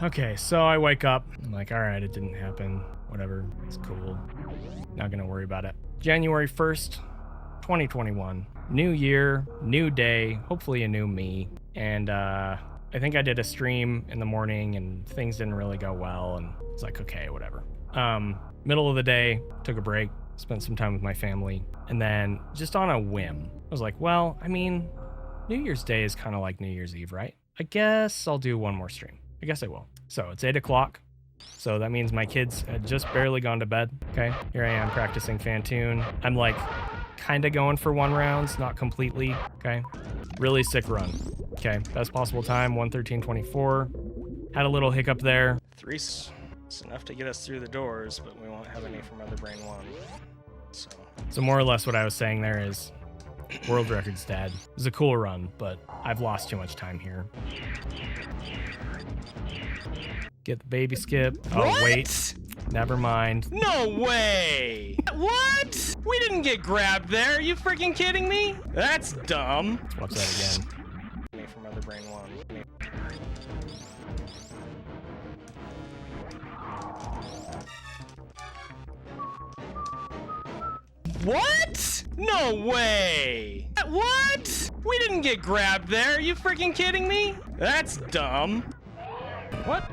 Okay, so I wake up. I'm like, all right, it didn't happen. Whatever, it's cool. Not gonna worry about it. January 1st, 2021. New year, new day, hopefully a new me. And I think I did a stream in the morning and things didn't really go well. And it's like, okay, whatever. Middle of the day, took a break, spent some time with my family. And then just on a whim, I was like, well, I mean, New Year's Day is kind of like New Year's Eve, right? I guess I'll do one more stream. I guess I will. So it's 8 o'clock. So that means my kids had just barely gone to bed. Okay, here I am practicing Fantoon. I'm like kind of going for 1 rounds, not completely. Okay, really sick run. Okay, best possible time, 1:13.24. Had a little hiccup there. 3's it's enough to get us through the doors, but we won't have any from Other Brain 1. So more or less what I was saying there is world record's dead. It was a cool run, but I've lost too much time here. Get the baby skip. Oh, what? Wait. Never mind. No way! What? We didn't get grabbed there. Are you freaking kidding me? That's dumb. Let's watch that again. From Other Brain 1. What? No way! What? We didn't get grabbed there. Are you freaking kidding me? That's dumb. What?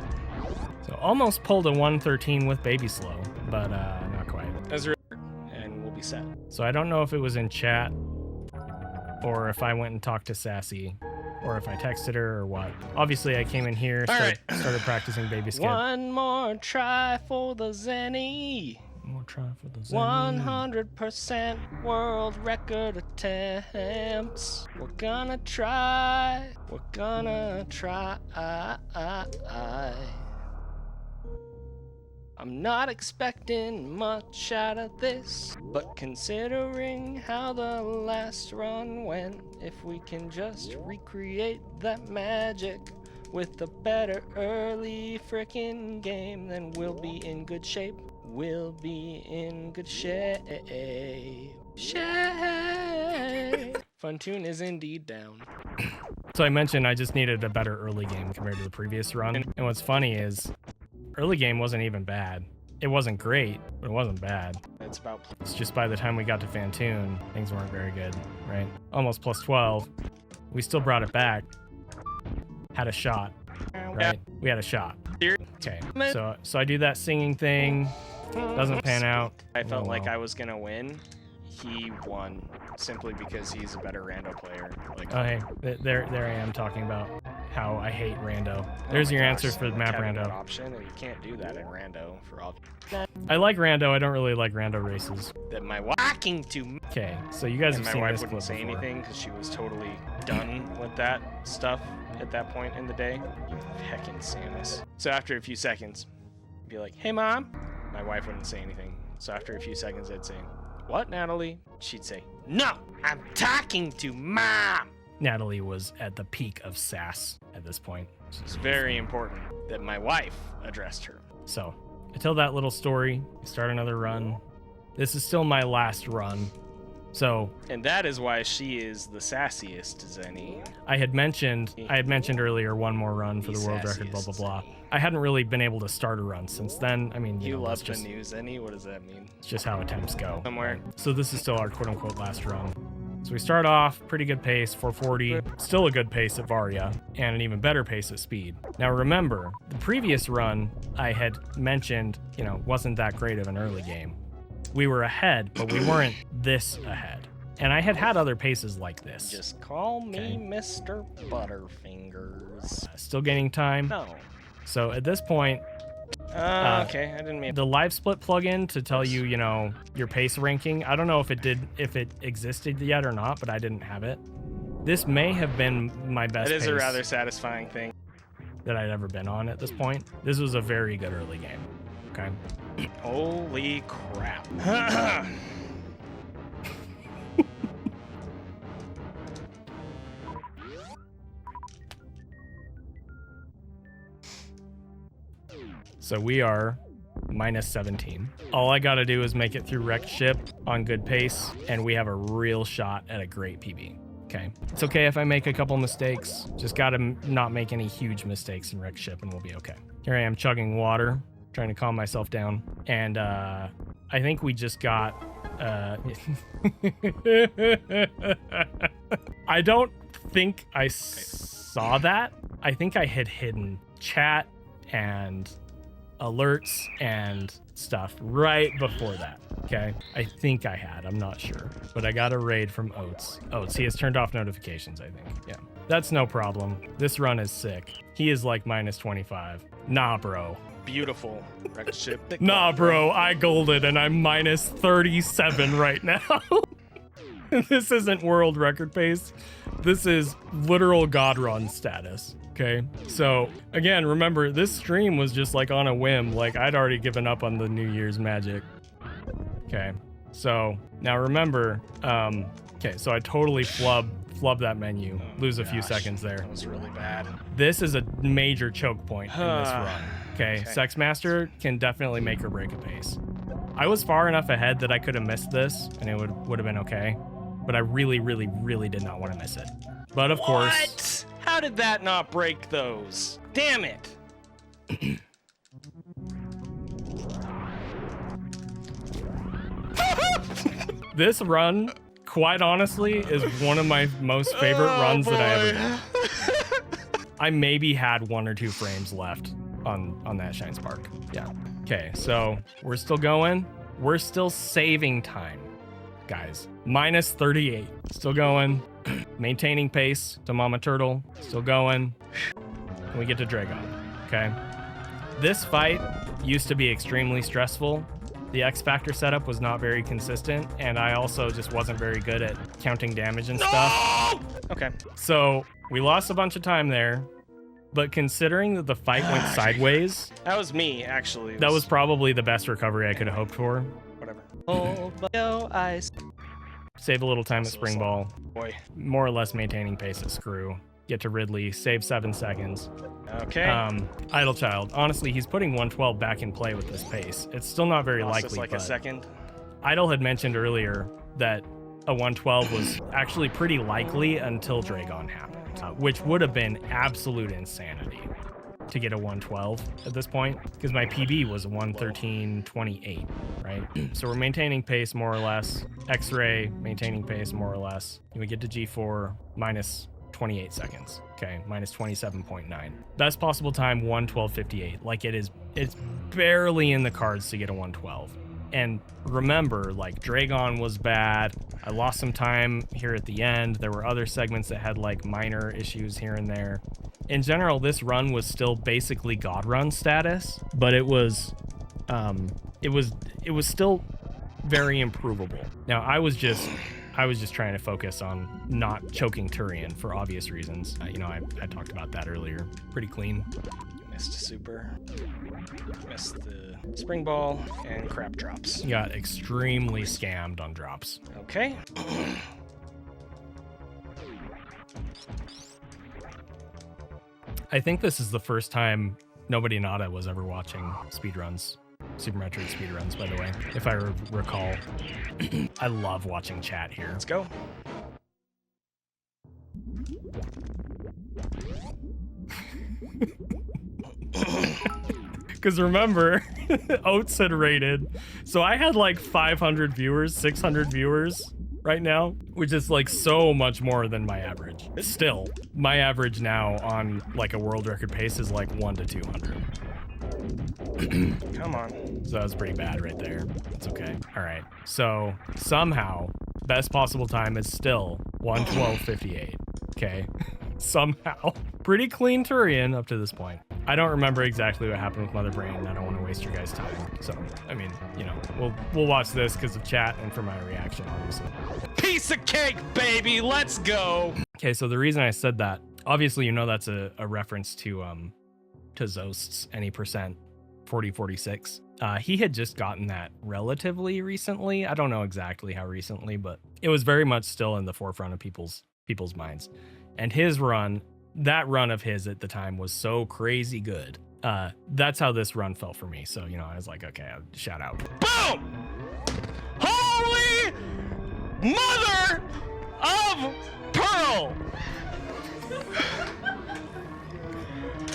So almost pulled a 113 with baby slow, but not quite. And we'll be set. So I don't know if it was in chat or if I went and talked to Sassy or if I texted her or what. Obviously I came in here, started practicing baby skip. One more try for the Zeni. More try for the Zeni. 100% world record attempts. We're gonna try. We're gonna try. I'm not expecting much out of this, but considering how the last run went, if we can just recreate that magic with a better early frickin' game, then we'll be in good shape. We'll be in good shape. Funtoon is indeed down. So I mentioned I just needed a better early game compared to the previous run. And what's funny is early game wasn't even bad. It wasn't great, but it wasn't bad. It's just by the time we got to Fantoon, things weren't very good, right? Almost plus 12. We still brought it back. Had a shot, right? We had a shot. Okay, so I do that singing thing. Doesn't pan out. I felt like I was gonna win. He won simply because he's a better rando player. Like, oh hey, there I am talking about how I hate rando. There's your answer for the map rando. Option, and you can't do that in rando for all. I like rando. I don't really like rando races. That my walking to. Okay, so you guys have seen this clip before. My wife wouldn't say anything because she was totally done with that stuff at that point in the day. You heckin' Samus. So after a few seconds, I'd be like, "Hey mom." My wife wouldn't say anything. So after a few seconds, I'd say, "What, Natalie?" She'd say, "No, I'm talking to mom." Natalie was at the peak of sass at this point. It's very important that my wife addressed her. So I tell that little story, start another run. This is still my last run. So, and that is why she is the sassiest Zeni. I had mentioned earlier one more run for the world record, blah blah blah. Zeni. I hadn't really been able to start a run since then. I mean, you love the new Zeni. What does that mean? It's just how attempts go. Somewhere. So this is still our quote unquote last run. So we start off pretty good pace, 440, still a good pace at Varia, and an even better pace at speed. Now remember, the previous run I had mentioned, wasn't that great of an early game. We were ahead, but we weren't this ahead. And I had other paces like this. Just call me Mr. Butterfingers. Still gaining time. No. So at this point, okay, I didn't mean the live split plugin to tell you, your pace ranking. I don't know if it existed yet or not, but I didn't have it. This may have been my best pace. It is a rather satisfying thing that I'd ever been on at this point. This was a very good early game. Okay. Holy crap. So we are minus 17. All I gotta do is make it through wrecked ship on good pace, and we have a real shot at a great PB. Okay, it's okay if I make a couple mistakes. Just gotta not make any huge mistakes in wrecked ship, and we'll be okay. Here I am chugging water, trying to calm myself down, and I think we just got. I don't think I saw that. I think I had hidden chat and alerts and stuff right before that. Okay, I think I had. I'm not sure, but I got a raid from Oats. He has turned off notifications, I think. Yeah, that's no problem. This run is sick. He is like minus 25. Nah, bro. Beautiful wrecked ship. Nah, bro, I golded and I'm minus 37 right now. This isn't world record pace. This is literal God run status. Okay, so again, remember, this stream was just like on a whim. Like, I'd already given up on the New Year's magic. Okay, so now remember, okay, so I totally flub that menu, lose a few seconds there. That was really bad. This is a major choke point in this run. Okay, Sexmaster can definitely make or break a pace. I was far enough ahead that I could have missed this, and it would have been okay. But I really, really, really did not want to miss it. But of course... How did that not break those? Damn it! This run, quite honestly, is one of my most favorite runs that I ever did. I maybe had 1 or 2 frames left on that Shine Spark. Yeah. Okay, so we're still going. We're still saving time, guys. Minus 38. Still going. Maintaining pace to Mama Turtle. Still going. And we get to Dragon. Okay. This fight used to be extremely stressful. The X Factor setup was not very consistent, and I also just wasn't very good at counting damage and stuff. Okay. So we lost a bunch of time there, but considering that the fight went sideways... That was me, actually. That was probably the best recovery I could have hoped for. Whatever. Oh, yo, ice. Save a little time at Spring Ball. Boy. More or less maintaining pace at Screw. Get to Ridley, save 7 seconds. Okay. Idle Child. Honestly, he's putting 112 back in play with this pace. It's still not very likely, like but a second. Idle had mentioned earlier that a 112 was actually pretty likely until Dragon happened, which would have been absolute insanity to get a 112 at this point, because my PB was a 113.28, right? So we're maintaining pace more or less. X-Ray, maintaining pace more or less. And we get to G4, minus 28 seconds. Okay, minus 27.9. Best possible time, 112.58. Like, it's barely in the cards to get a 112. And remember, like, Dragon was bad. I lost some time here at the end. There were other segments that had like minor issues here and there. In general, this run was still basically God run status, but it was still very improvable. Now, I was just trying to focus on not choking Turian for obvious reasons. I talked about that earlier. Pretty clean. Missed super. Missed the Spring Ball and crap drops. Got extremely scammed on drops. Okay. I think this is the first time Nobody Nada was ever watching speedruns. Super Metroid speedruns, by the way, if I recall. I love watching chat here. Let's go. Because remember, Oats had rated. So I had like 500 viewers, 600 viewers right now, which is like so much more than my average. Still, my average now on like a world record pace is like 1 to 200. Come on. So that was pretty bad right there. It's okay. All right. So somehow, best possible time is still 112.58. Okay. Somehow. Pretty clean Turian up to this point. I don't remember exactly what happened with Mother Brain, and I don't want to waste your guys' time. So, I mean, we'll watch this because of chat and for my reaction, obviously. Piece of cake, baby. Let's go. Okay, so the reason I said that, obviously, that's a reference to Zost's any percent 4046. He had just gotten that relatively recently. I don't know exactly how recently, but it was very much still in the forefront of people's minds. And his run, that run of his at the time was so crazy good. that's how this run felt for me. So, you know, I was like, okay, shout out. Boom! Holy mother of pearl!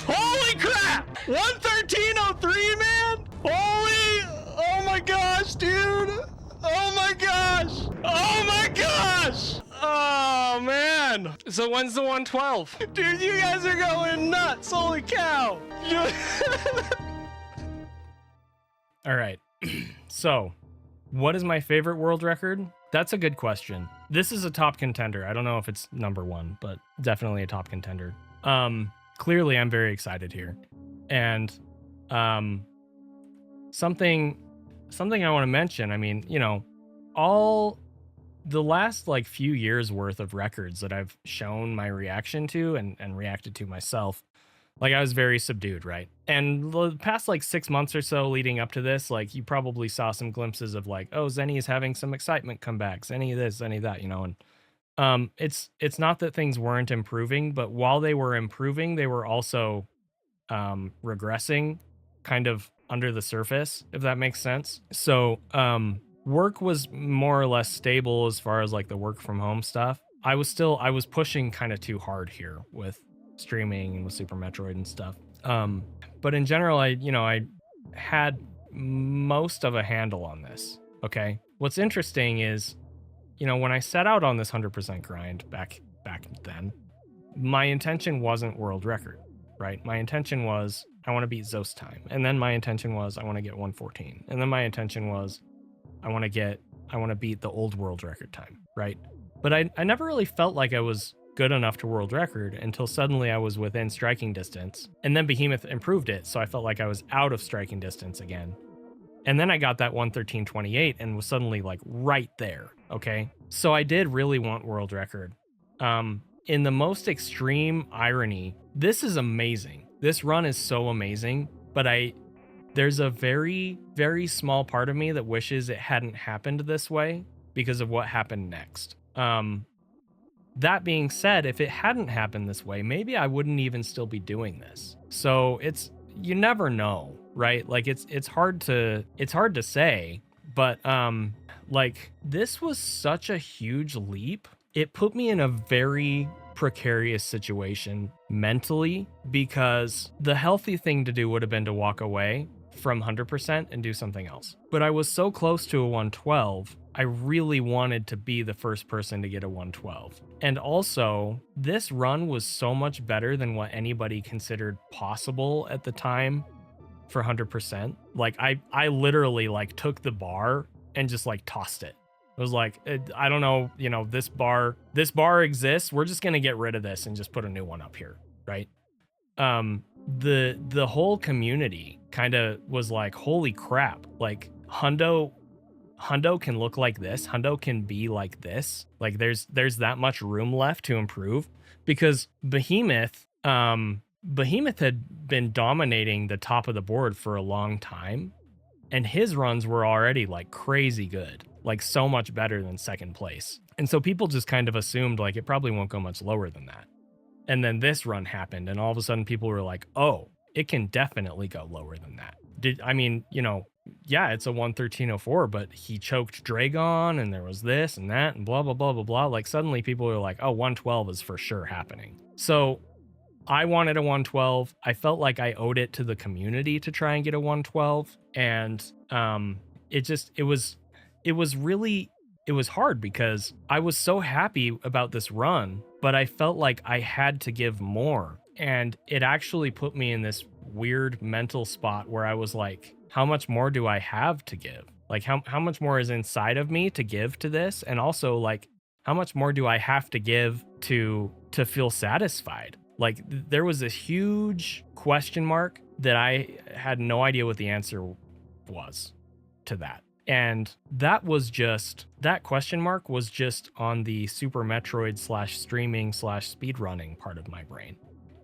Holy crap! 113.03, man! Oh my gosh, dude! Oh my gosh! Oh my gosh! Oh man! So when's the 112? Dude, you guys are going nuts! Holy cow! All right. So, what is my favorite world record? That's a good question. This is a top contender. I don't know if it's number one, but definitely a top contender. Clearly I'm very excited here. And something I want to mention, I mean, you know, all the last like few years worth of records that I've shown my reaction to and reacted to myself, like I was very subdued, right? And the past like 6 months or so leading up to this, like you probably saw some glimpses of like, oh, Zeni is having some excitement comebacks, any of this, any of that, you know. And it's not that things weren't improving, but while they were improving, they were also regressing kind of under the surface, if that makes sense. So work was more or less stable as far as like the work from home stuff. I was pushing kind of too hard here with streaming and with Super Metroid and stuff. But in general, I had most of a handle on this. Okay. What's interesting is, you know, when I set out on this 100% grind back then, my intention wasn't world record, right? My intention was I want to beat Zos time. And then my intention was I want to get 114. And then my intention was I want to beat the old world record time, right? But I never really felt like I was good enough to world record until suddenly I was within striking distance. And then Behemoth improved it, so I felt like I was out of striking distance again. And then I got that 113.28 and was suddenly like right there, okay? So I did really want world record. In the most extreme irony, this is amazing. This run is so amazing, but there's a very, very small part of me that wishes it hadn't happened this way because of what happened next. That being said, if it hadn't happened this way, maybe I wouldn't even still be doing this. So you never know, right? Like it's hard to say, but like this was such a huge leap. It put me in a very precarious situation mentally, because the healthy thing to do would have been to walk away from 100% and do something else. But I was so close to a 112, I really wanted to be the first person to get a 112. And also, this run was so much better than what anybody considered possible at the time for 100%. Like I literally like took the bar and just like tossed it. It was like, I don't know, you know, this bar exists. We're just going to get rid of this and just put a new one up here, right? The whole community kind of was like, holy crap, like Hundo can look like this. Hundo can be like this. Like there's that much room left to improve, because Behemoth had been dominating the top of the board for a long time, and his runs were already like crazy good, like so much better than second place. And so people just kind of assumed like it probably won't go much lower than that. And then this run happened, and all of a sudden people were like, oh, it can definitely go lower than that. Yeah, it's a 113.04, but he choked Dragon, and there was this and that and blah, blah, blah, blah, blah. Like suddenly people were like, oh, 112 is for sure happening. So I wanted a 112. I felt like I owed it to the community to try and get a 112. And it was hard because I was so happy about this run, but I felt like I had to give more. And it actually put me in this weird mental spot where I was like, how much more do I have to give? Like how much more is inside of me to give to this? And also like, how much more do I have to give to feel satisfied? Like there was this huge question mark that I had no idea what the answer was to that. And that question mark was just on the Super Metroid /streaming /speedrunning part of my brain.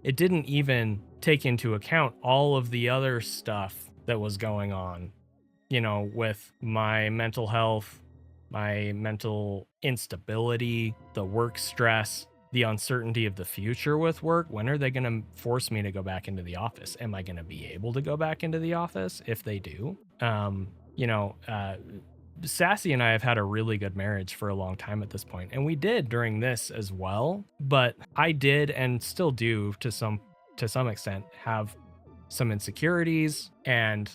It didn't even take into account all of the other stuff that was going on, you know, with my mental health, my mental instability, the work stress, the uncertainty of the future with work. When are they going to force me to go back into the office? Am I going to be able to go back into the office if they do? You know, Sassy and I have had a really good marriage for a long time at this point, and we did during this as well. But I did and still do to some extent have some insecurities, and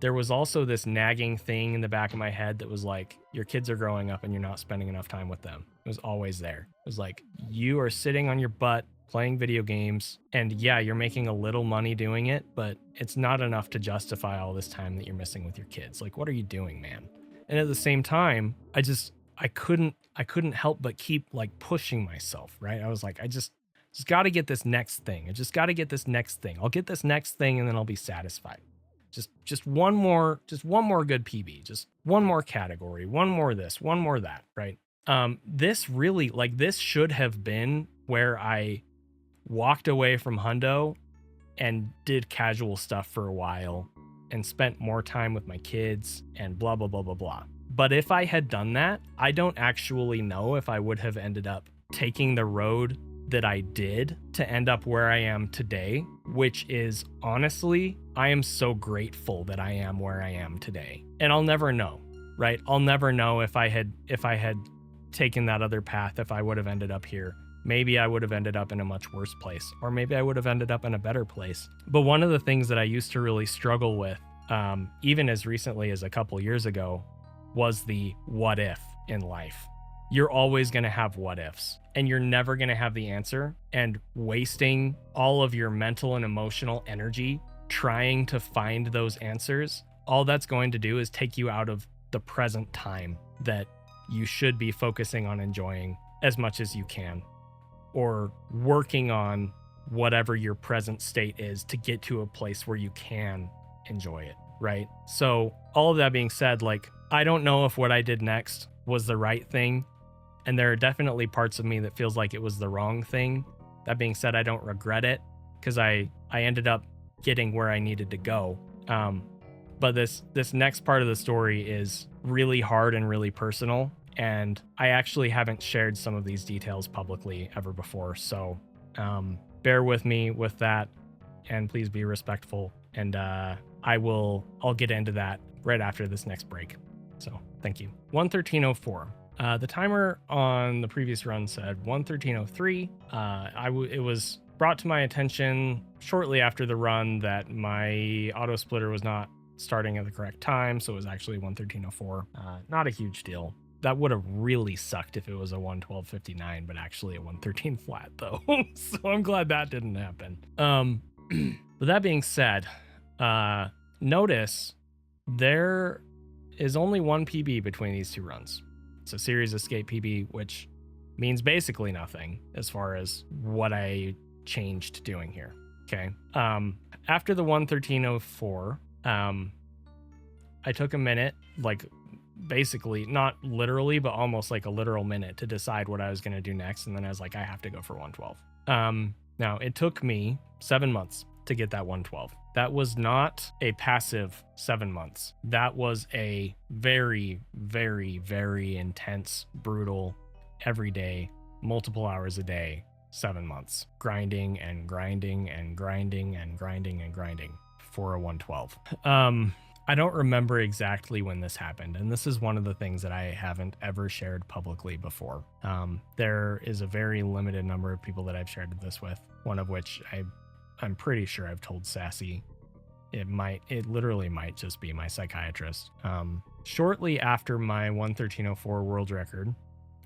there was also this nagging thing in the back of my head that was like, your kids are growing up and you're not spending enough time with them. It was always there. It was like, you are sitting on your butt playing video games, and yeah, you're making a little money doing it, but it's not enough to justify all this time that you're missing with your kids. Like, what are you doing, man? And at the same time, I couldn't help but keep like pushing myself, right? I was like, I just got to get this next thing. I just got to get this next thing. I'll get this next thing and then I'll be satisfied. Just one more good PB, just one more category, one more this, one more that, right? This really, like, this should have been where I walked away from Hundo and did casual stuff for a while and spent more time with my kids and blah, blah, blah, blah, blah. But if I had done that, I don't actually know if I would have ended up taking the road that I did to end up where I am today, which is, honestly, I am so grateful that I am where I am today. And I'll never know, right? I'll never know if I had taken that other path, if I would have ended up here. Maybe I would have ended up in a much worse place, or maybe I would have ended up in a better place. But one of the things that I used to really struggle with, even as recently as a couple years ago, was the what if in life. You're always going to have what ifs, and you're never going to have the answer, and wasting all of your mental and emotional energy trying to find those answers, all that's going to do is take you out of the present time that you should be focusing on enjoying as much as you can, or working on whatever your present state is to get to a place where you can enjoy it, right? So all of that being said, like, I don't know if what I did next was the right thing, and there are definitely parts of me that feels like it was the wrong thing. That being said, I don't regret it, because I ended up getting where I needed to go. But this next part of the story is really hard and really personal, and I actually haven't shared some of these details publicly ever before. So bear with me with that, and please be respectful. And I'll get into that right after this next break. So thank you. 113.04. The timer on the previous run said 113.03. It was brought to my attention shortly after the run that my auto splitter was not starting at the correct time, so it was actually 113.04. Not a huge deal. That would have really sucked if it was a 112.59, but actually a 113 flat though. So I'm glad that didn't happen. But that being said, notice there is only one PB between these two runs. It's a series escape PB, which means basically nothing as far as what I changed doing here. Okay. After the 113.04, I took a minute, like basically not literally, but almost like a literal minute to decide what I was going to do next. And then I was like, I have to go for 112. Now it took me 7 months to get that 112. That was not a passive 7 months. That was a very, very, very intense, brutal, every day, multiple hours a day, 7 months, grinding and grinding and grinding and grinding and grinding for a 112. I don't remember exactly when this happened, and this is one of the things that I haven't ever shared publicly before. There is a very limited number of people that I've shared this with, one of which I'm pretty sure I've told Sassy. It literally might just be my psychiatrist. Shortly after my 113.04 world record,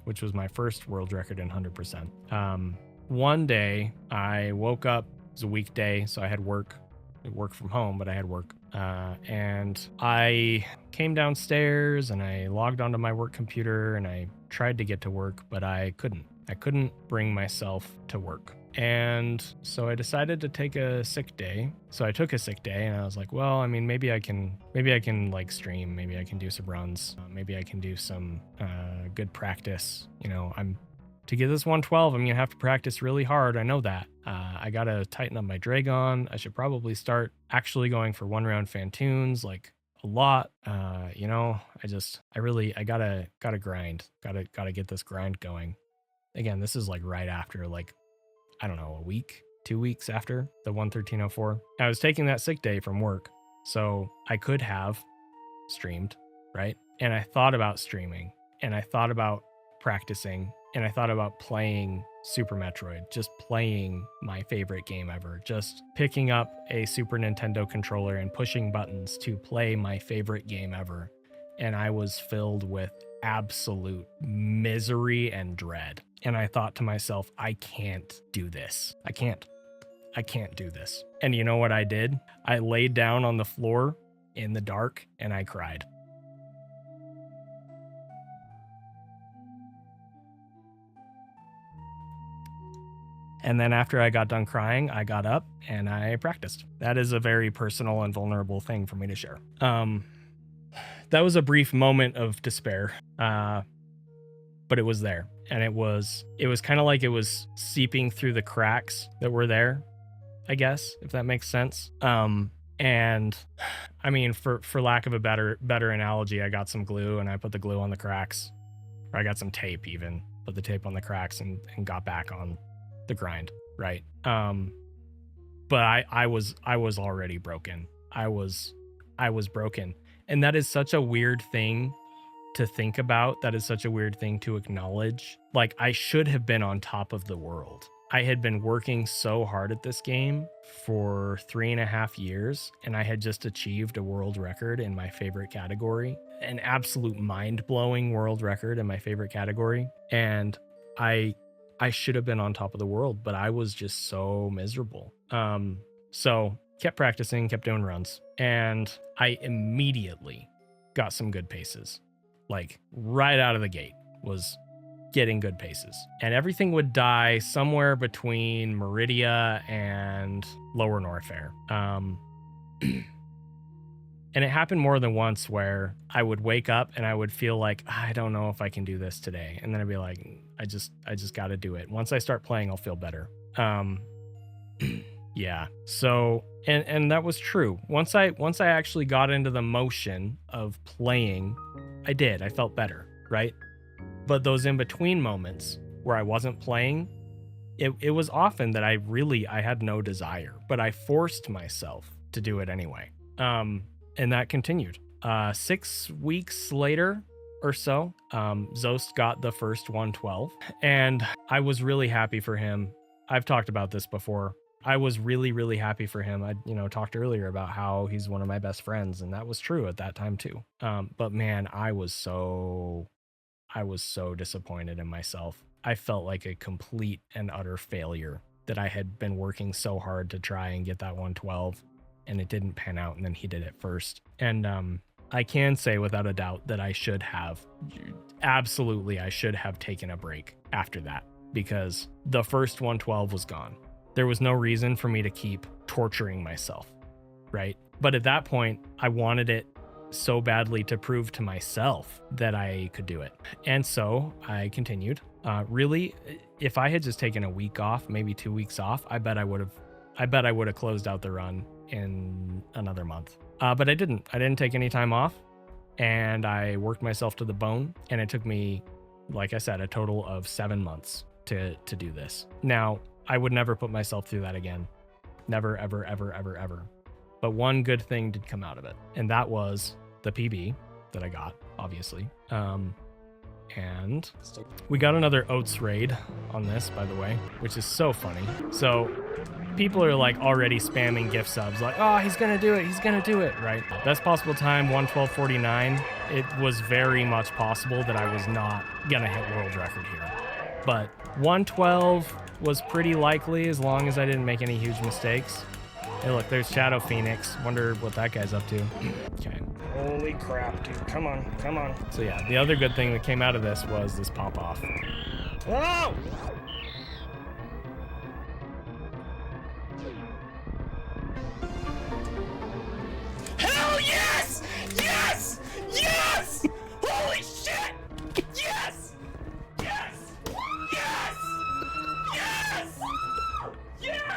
which was my first world record in 100%, one day I woke up. It was a weekday, so I had work from home, but I had work. And I came downstairs and I logged onto my work computer and I tried to get to work, but I couldn't bring myself to work. And so I decided to take a sick day. So I took a sick day and I was like, well, I mean, maybe I can like stream, maybe I can do some runs, maybe I can do some good practice. You know, to get this 112, I'm going to have to practice really hard. I know that. I got to tighten up my Dragon. I should probably start actually going for 1-round Fantoons, like a lot. You know, I gotta grind, gotta get this grind going. Again, this is like right after, like, I don't know, a week, 2 weeks after the 11304. I was taking that sick day from work, so I could have streamed, right? And I thought about streaming, and I thought about practicing, and I thought about playing Super Metroid, just playing my favorite game ever, just picking up a Super Nintendo controller and pushing buttons to play my favorite game ever. And I was filled with absolute misery and dread. And I thought to myself, I can't do this. I can't do this. And you know what I did? I laid down on the floor in the dark and I cried. And then after I got done crying, I got up and I practiced. That is a very personal and vulnerable thing for me to share. That was a brief moment of despair, but it was there. And it was kind of like it was seeping through the cracks that were there, I guess, if that makes sense. And I mean, for lack of a better analogy, I got some glue and I put the glue on the cracks, or I got some tape even, put the tape on the cracks and got back on the grind, right? But I was already broken. I was broken. And that is such a weird thing to think about. That is such a weird thing to acknowledge. Like, I should have been on top of the world. I had been working so hard at this game for 3.5 years, and I had just achieved a world record in my favorite category, an absolute mind-blowing world record in my favorite category. And I should have been on top of the world, but I was just so miserable. So kept practicing, kept doing runs, and I immediately got some good paces. Like right out of the gate was getting good paces. And everything would die somewhere between Meridia and Lower Norfair. And it happened more than once where I would wake up and I would feel like, I don't know if I can do this today. And then I'd be like, I just got to do it. Once I start playing, I'll feel better. Yeah. So, and that was true. Once I actually got into the motion of playing, I felt better, right? But those in between moments where I wasn't playing, it was often that I had no desire, but I forced myself to do it anyway. And that continued. 6 weeks later or so, Zost got the first 112, and I was really happy for him. I've talked about this before. I was really, really happy for him. I, talked earlier about how he's one of my best friends, and that was true at that time too. But man, I was so disappointed in myself. I felt like a complete and utter failure that I had been working so hard to try and get that 112, and it didn't pan out, and then he did it first. And I can say without a doubt that I should have taken a break after that, because the first 112 was gone. There was no reason for me to keep torturing myself, right? But at that point, I wanted it so badly to prove to myself that I could do it. And so I continued. Really, if I had just taken a week off, maybe 2 weeks off, I bet I would have closed out the run in another month. But I didn't take any time off, and I worked myself to the bone, and it took me, like I said, a total of 7 months to do this. Now, I would never put myself through that again. Never, ever, ever, ever, ever. But one good thing did come out of it, and that was the PB that I got, obviously. And we got another Oats raid on this, by the way, which is so funny. So people are like already spamming gift subs, like, oh, he's gonna do it, right? Best possible time, 112.49. It was very much possible that I was not gonna hit world record here, but 112 was pretty likely as long as I didn't make any huge mistakes. Hey, look, there's Shadow Phoenix. Wonder what that guy's up to. Okay. Holy crap, dude. Come on. So yeah, the other good thing that came out of this was this pop-off. Oh! Hell yes! Yes! Yes! Holy shit! Yes! Yes! Yes! Yes! Yes!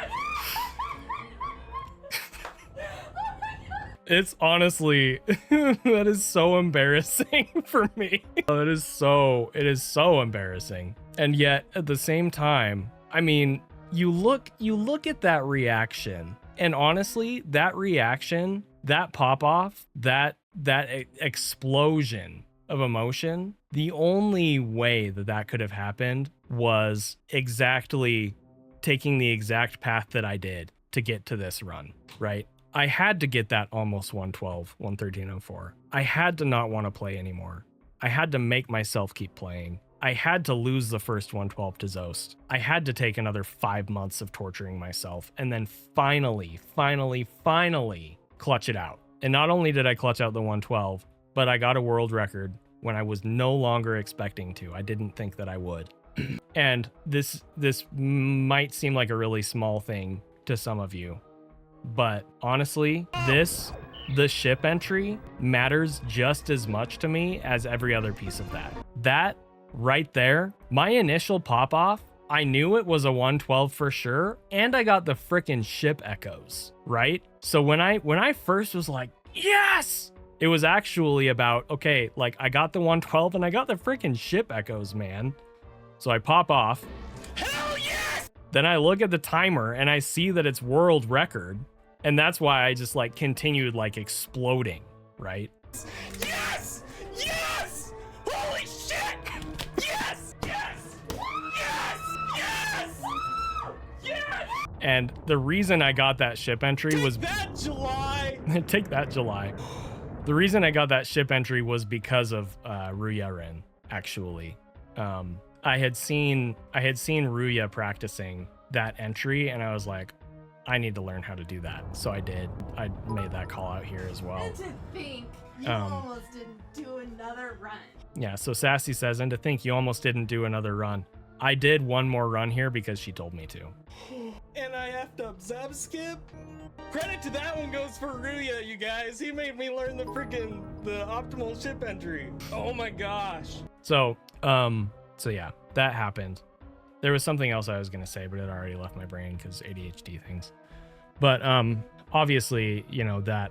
It's honestly, that is so embarrassing for me. It is so embarrassing. And yet at the same time, I mean, you look at that reaction, and honestly, that reaction, that pop off, that explosion of emotion, the only way that could have happened was exactly taking the exact path that I did to get to this run, right? I had to get that almost 112, 113.04. I had to not want to play anymore. I had to make myself keep playing. I had to lose the first 112 to Zost. I had to take another 5 months of torturing myself and then finally clutch it out. And not only did I clutch out the 112, but I got a world record when I was no longer expecting to. I didn't think that I would. And this might seem like a really small thing to some of you, but honestly, the ship entry matters just as much to me as every other piece of that. That right there, my initial pop off, I knew it was a 112 for sure, and I got the frickin' ship echoes, right? So when I first was like, yes, it was actually about, okay, like I got the 112 and I got the frickin' ship echoes, man. So I pop off. Hell yes! Then I look at the timer and I see that it's world record, and that's why I just like continued like exploding, right? Yes! Yes! Holy shit! Yes! Yes! Yes! Yes! Yes! And the reason I got that ship entry was that July. Take that, July. The reason I got that ship entry was because of Ruya-Rin, actually. I had seen Ruya practicing that entry, and I was like, I need to learn how to do that. So I did. I made that call out here as well. And to think you almost didn't do another run. Yeah, so Sassy says, and to think you almost didn't do another run. I did one more run here because she told me to. And I have to zap skip? Credit to that one goes for Ruya, you guys. He made me learn the optimal ship entry. Oh my gosh. So yeah, that happened. There was something else I was going to say, but it already left my brain because ADHD things. But obviously, you know, that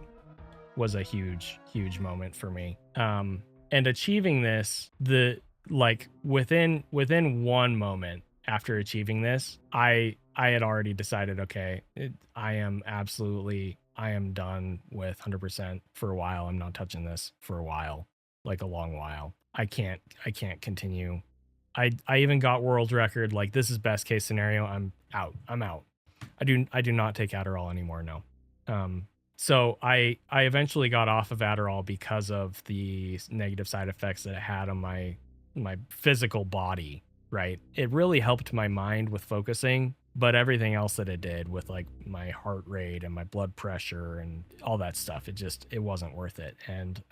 was a huge moment for me. And achieving this, within 1 moment after achieving this, I had already decided, okay, I am done with 100% for a while. I'm not touching this for a while, like a long while. I can't continue. I even got world record. Like, this is best case scenario. I'm out. I do not take Adderall anymore. No. So I eventually got off of Adderall because of the negative side effects that it had on my physical body. Right. It really helped my mind with focusing, but everything else that it did with like my heart rate and my blood pressure and all that stuff, it wasn't worth it. And,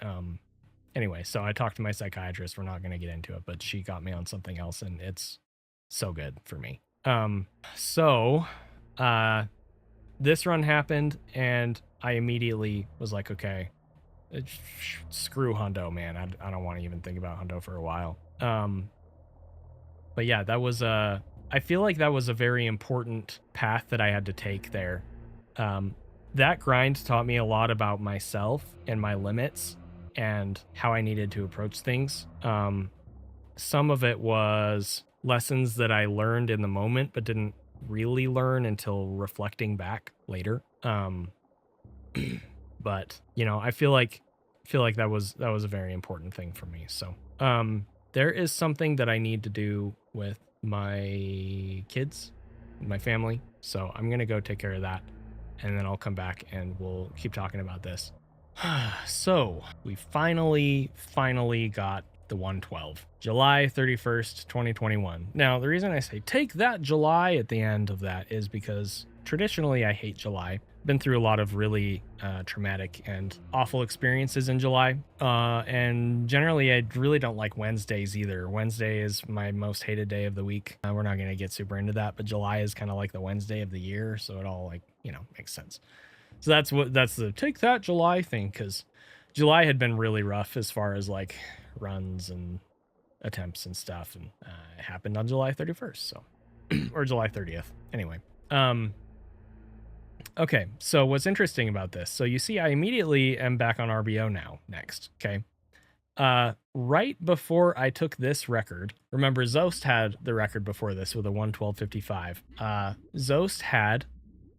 anyway, so I talked to my psychiatrist. We're not going to get into it, but she got me on something else, and it's so good for me. This run happened, and I immediately was like, okay, screw Hundo, man. I don't want to even think about Hundo for a while. But yeah, that was I feel like that was a very important path that I had to take there. That grind taught me a lot about myself and my limits and how I needed to approach things. Some of it was lessons that I learned in the moment, but didn't really learn until reflecting back later. But you know, I feel like that was a very important thing for me. So there is something that I need to do with my kids, my family. So I'm gonna go take care of that, and then I'll come back and we'll keep talking about this. So we finally got the 112, July 31st, 2021. Now, the reason I say take that July at the end of that is because traditionally I hate July. Been through a lot of really traumatic and awful experiences in July. And generally I really don't like Wednesdays either. Wednesday is my most hated day of the week. We're not going to get super into that, but July is kind of like the Wednesday of the year. So it all makes sense. So that's the take that July thing, because July had been really rough as far as like runs and attempts and stuff, and it happened on July 31st, so or July 30th. Anyway, okay, so what's interesting about this? So you see, I immediately am back on RBO now. Next, okay, right before I took this record, remember Zost had the record before this with a 112.55. Zost had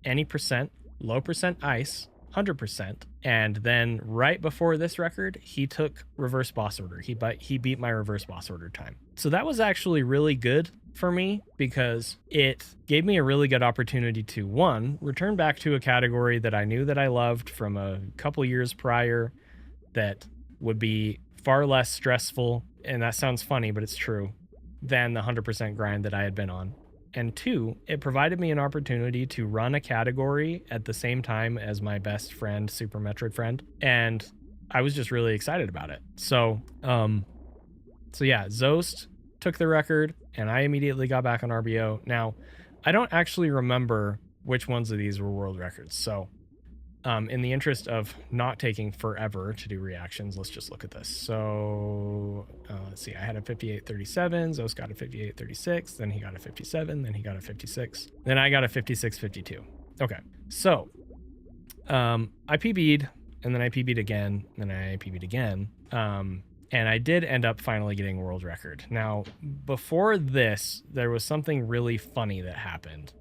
any percent, low percent ice, 100%. And then right before this record, he took reverse boss order. He beat my reverse boss order time. So that was actually really good for me because it gave me a really good opportunity to, one, return back to a category that I knew that I loved from a couple years prior that would be far less stressful, and that sounds funny, but it's true, than the 100% grind that I had been on. And two, it provided me an opportunity to run a category at the same time as my best friend, Super Metroid friend, and I was just really excited about it. So yeah, Zost took the record, and I immediately got back on RBO. Now, I don't actually remember which ones of these were world records, so in the interest of not taking forever to do reactions, let's just look at this. So let's see, I had a 58.37, Zost got a 58.36, then he got a 57, then he got a 56, then I got a 56.52. Okay, so I PB'd, and then I PB'd again, and then I PB'd again, and I did end up finally getting a world record. Now, before this, there was something really funny that happened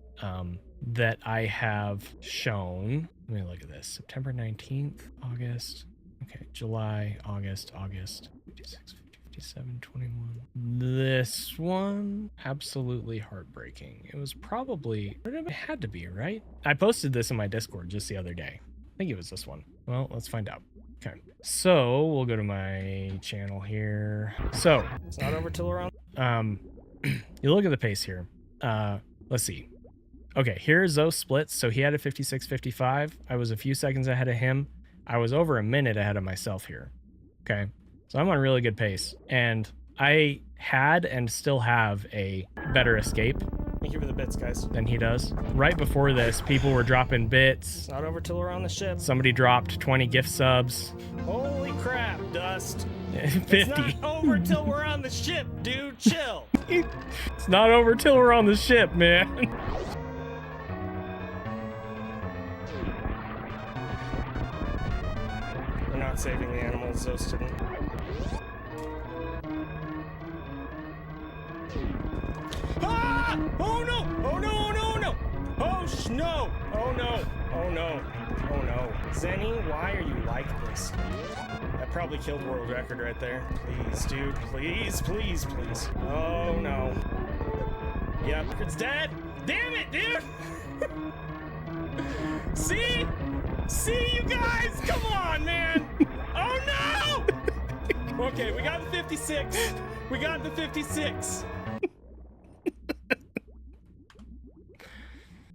that I have shown. Let me look at this. September 19th, August. Okay, July, August, 56, 50, 57, 21. This one, absolutely heartbreaking. It was probably, it had to be, right? I posted this in my Discord just the other day. I think it was this one. Well, let's find out. Okay, so we'll go to my channel here. So, It's not over till around. you look at the pace here. Let's see. Okay, here's Zost splits. So he had a 56.55. I was a few seconds ahead of him. I was over a minute ahead of myself here. Okay, so I'm on really good pace. And I had and still have a better escape Thank you for the bits, guys. than he does. Right before this, people were dropping bits. It's not over till we're on the ship. Somebody dropped 20 gift subs. Holy crap, Dust. 50. It's not over till we're on the ship, dude. Chill. It's not over till we're on the ship, man. We're not saving the animals, Zost didn't. Ah! Oh no! Oh no! Oh no! Oh no! Oh no! Oh no! Oh no! Oh no! Zeni, why are you like this? That probably killed world record right there. Please, dude. Please, please, please. Oh no. Yep, it's dead. Damn it, dude! See? See, you guys? Come on, man! Oh no! Okay, we got the 56. We got the 56.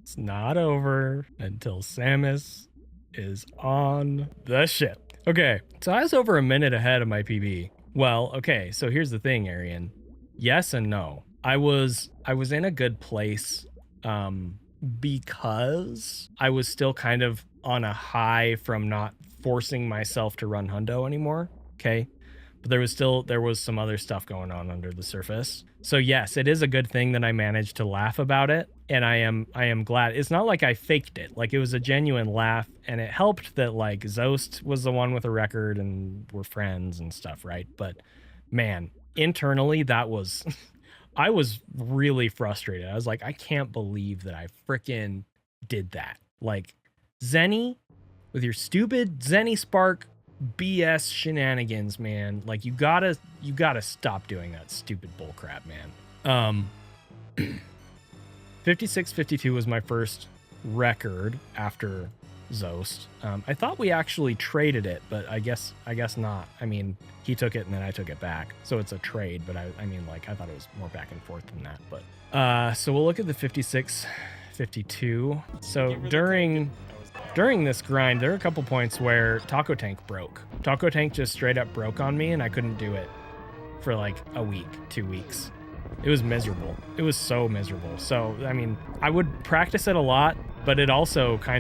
It's not over until Samus is on the ship. Okay, so I was over a minute ahead of my PB. Well, okay, so here's the thing, Arian. Yes and no. I was in a good place because I was still kind of on a high from not forcing myself to run hundo anymore. Okay. But there was some other stuff going on under the surface. So yes, it is a good thing that I managed to laugh about it. And I am glad. It's not like I faked it. Like, it was a genuine laugh, and it helped that like Zost was the one with a record and we're friends and stuff, right? But man, internally that was I was really frustrated. I was like, I can't believe that I freaking did that. Like, Zeni, with your stupid Zeni Spark BS shenanigans, man. Like, you gotta stop doing that stupid bullcrap, man. 56.52 was my first record after Zost. I thought we actually traded it, but I guess not. I mean, he took it and then I took it back, so it's a trade. But I mean, like, I thought it was more back and forth than that. But so we'll look at the 56.52. So during this grind, there were a couple points where Taco Tank broke. Taco Tank just straight up broke on me, and I couldn't do it for like a week, 2 weeks. It was miserable. It was so miserable. So, I mean, I would practice it a lot, but it also I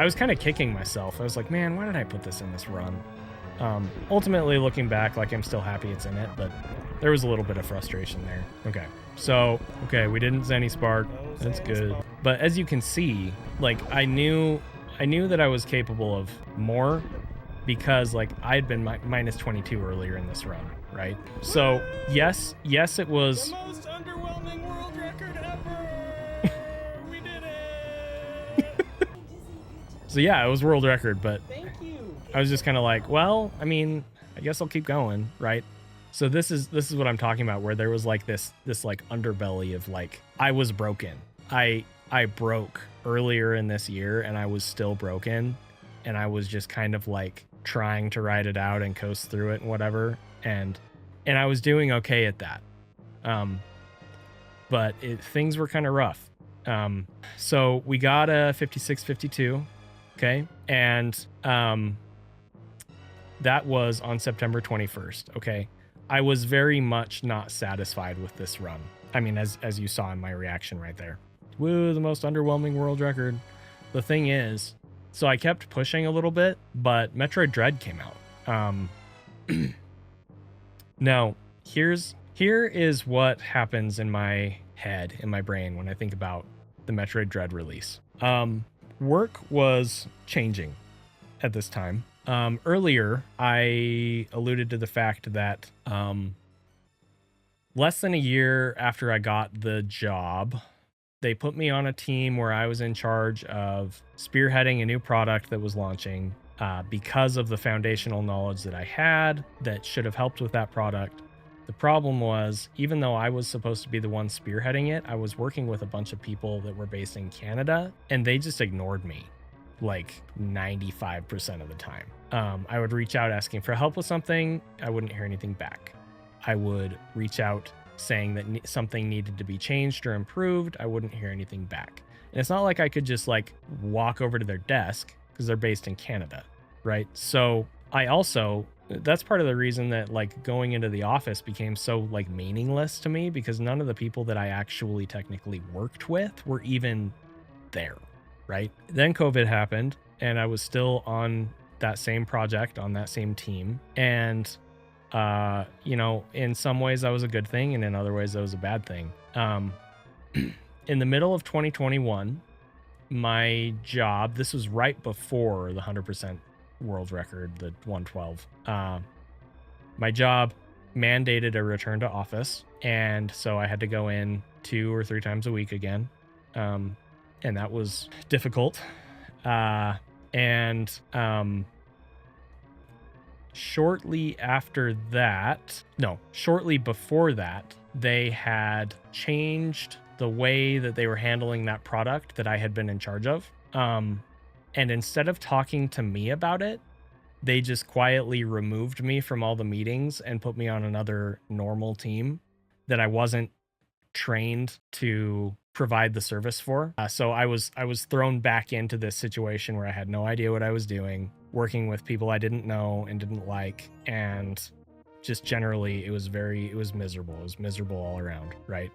was kind of kicking myself. I was like, man, why did I put this in this run? Ultimately, looking back, like, I'm still happy it's in it, but there was a little bit of frustration there. Okay, so, we didn't Zeni Spark. That's good. But as you can see, like, I knew that I was capable of more because like I had been minus 22 earlier in this run, right? So yes, it The was. most underwhelming world record ever. We did it. So yeah, it was world record, but Thank you. I was just kind of like, well, I mean, I guess I'll keep going, right? So this is what I'm talking about, where there was like this like underbelly of like I was broken. I broke earlier in this year, and I was still broken, and I was just kind of like trying to ride it out and coast through it and whatever, and I was doing okay at that. But things were kind of rough. So we got a 56-52, okay, and that was on September 21st, okay. I was very much not satisfied with this run. I mean, as you saw in my reaction right there. Woo, the most underwhelming world record. The thing is, so I kept pushing a little bit, but Metroid Dread came out. Now, here is what happens in my head, in my brain, when I think about the Metroid Dread release. Work was changing at this time. Earlier, I alluded to the fact that less than a year after I got the job, they put me on a team where I was in charge of spearheading a new product that was launching because of the foundational knowledge that I had that should have helped with that product. The problem was, even though I was supposed to be the one spearheading it, I was working with a bunch of people that were based in Canada, and they just ignored me like 95% of the time. I would reach out asking for help with something. I wouldn't hear anything back. I would reach out saying that something needed to be changed or improved. I wouldn't hear anything back. And it's not like I could just like walk over to their desk because they're based in Canada, right? So that's part of the reason that like going into the office became so like meaningless to me, because none of the people that I actually technically worked with were even there, right? Then COVID happened, and I was still on that same project, on that same team. And, in some ways that was a good thing, and in other ways that was a bad thing. In the middle of 2021, my job, this was right before the 100% world record, the 112. My job mandated a return to office, and so I had to go in 2 or 3 times a week again. And that was difficult. Shortly before that, they had changed the way that they were handling that product that I had been in charge of. And instead of talking to me about it, they just quietly removed me from all the meetings and put me on another normal team that I wasn't trained to provide the service for. So I was thrown back into this situation where I had no idea what I was doing, working with people I didn't know and didn't like, and just generally it was miserable. It was miserable all around, right?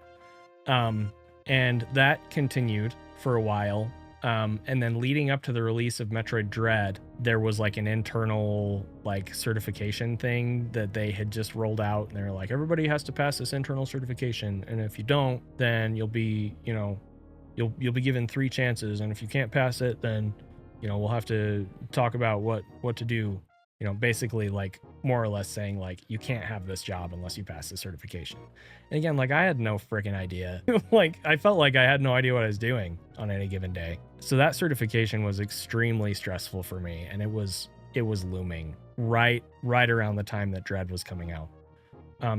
And that continued for a while. And then leading up to the release of Metroid Dread, there was like an internal like certification thing that they had just rolled out, and they were like, everybody has to pass this internal certification, and if you don't, then you'll be given 3 chances, and if you can't pass it, then we'll have to talk about what to do. Basically like more or less saying like, you can't have this job unless you pass the certification. And again, like I had no freaking idea. Like I felt like I had no idea what I was doing on any given day. So that certification was extremely stressful for me, and it was looming right around the time that Dread was coming out.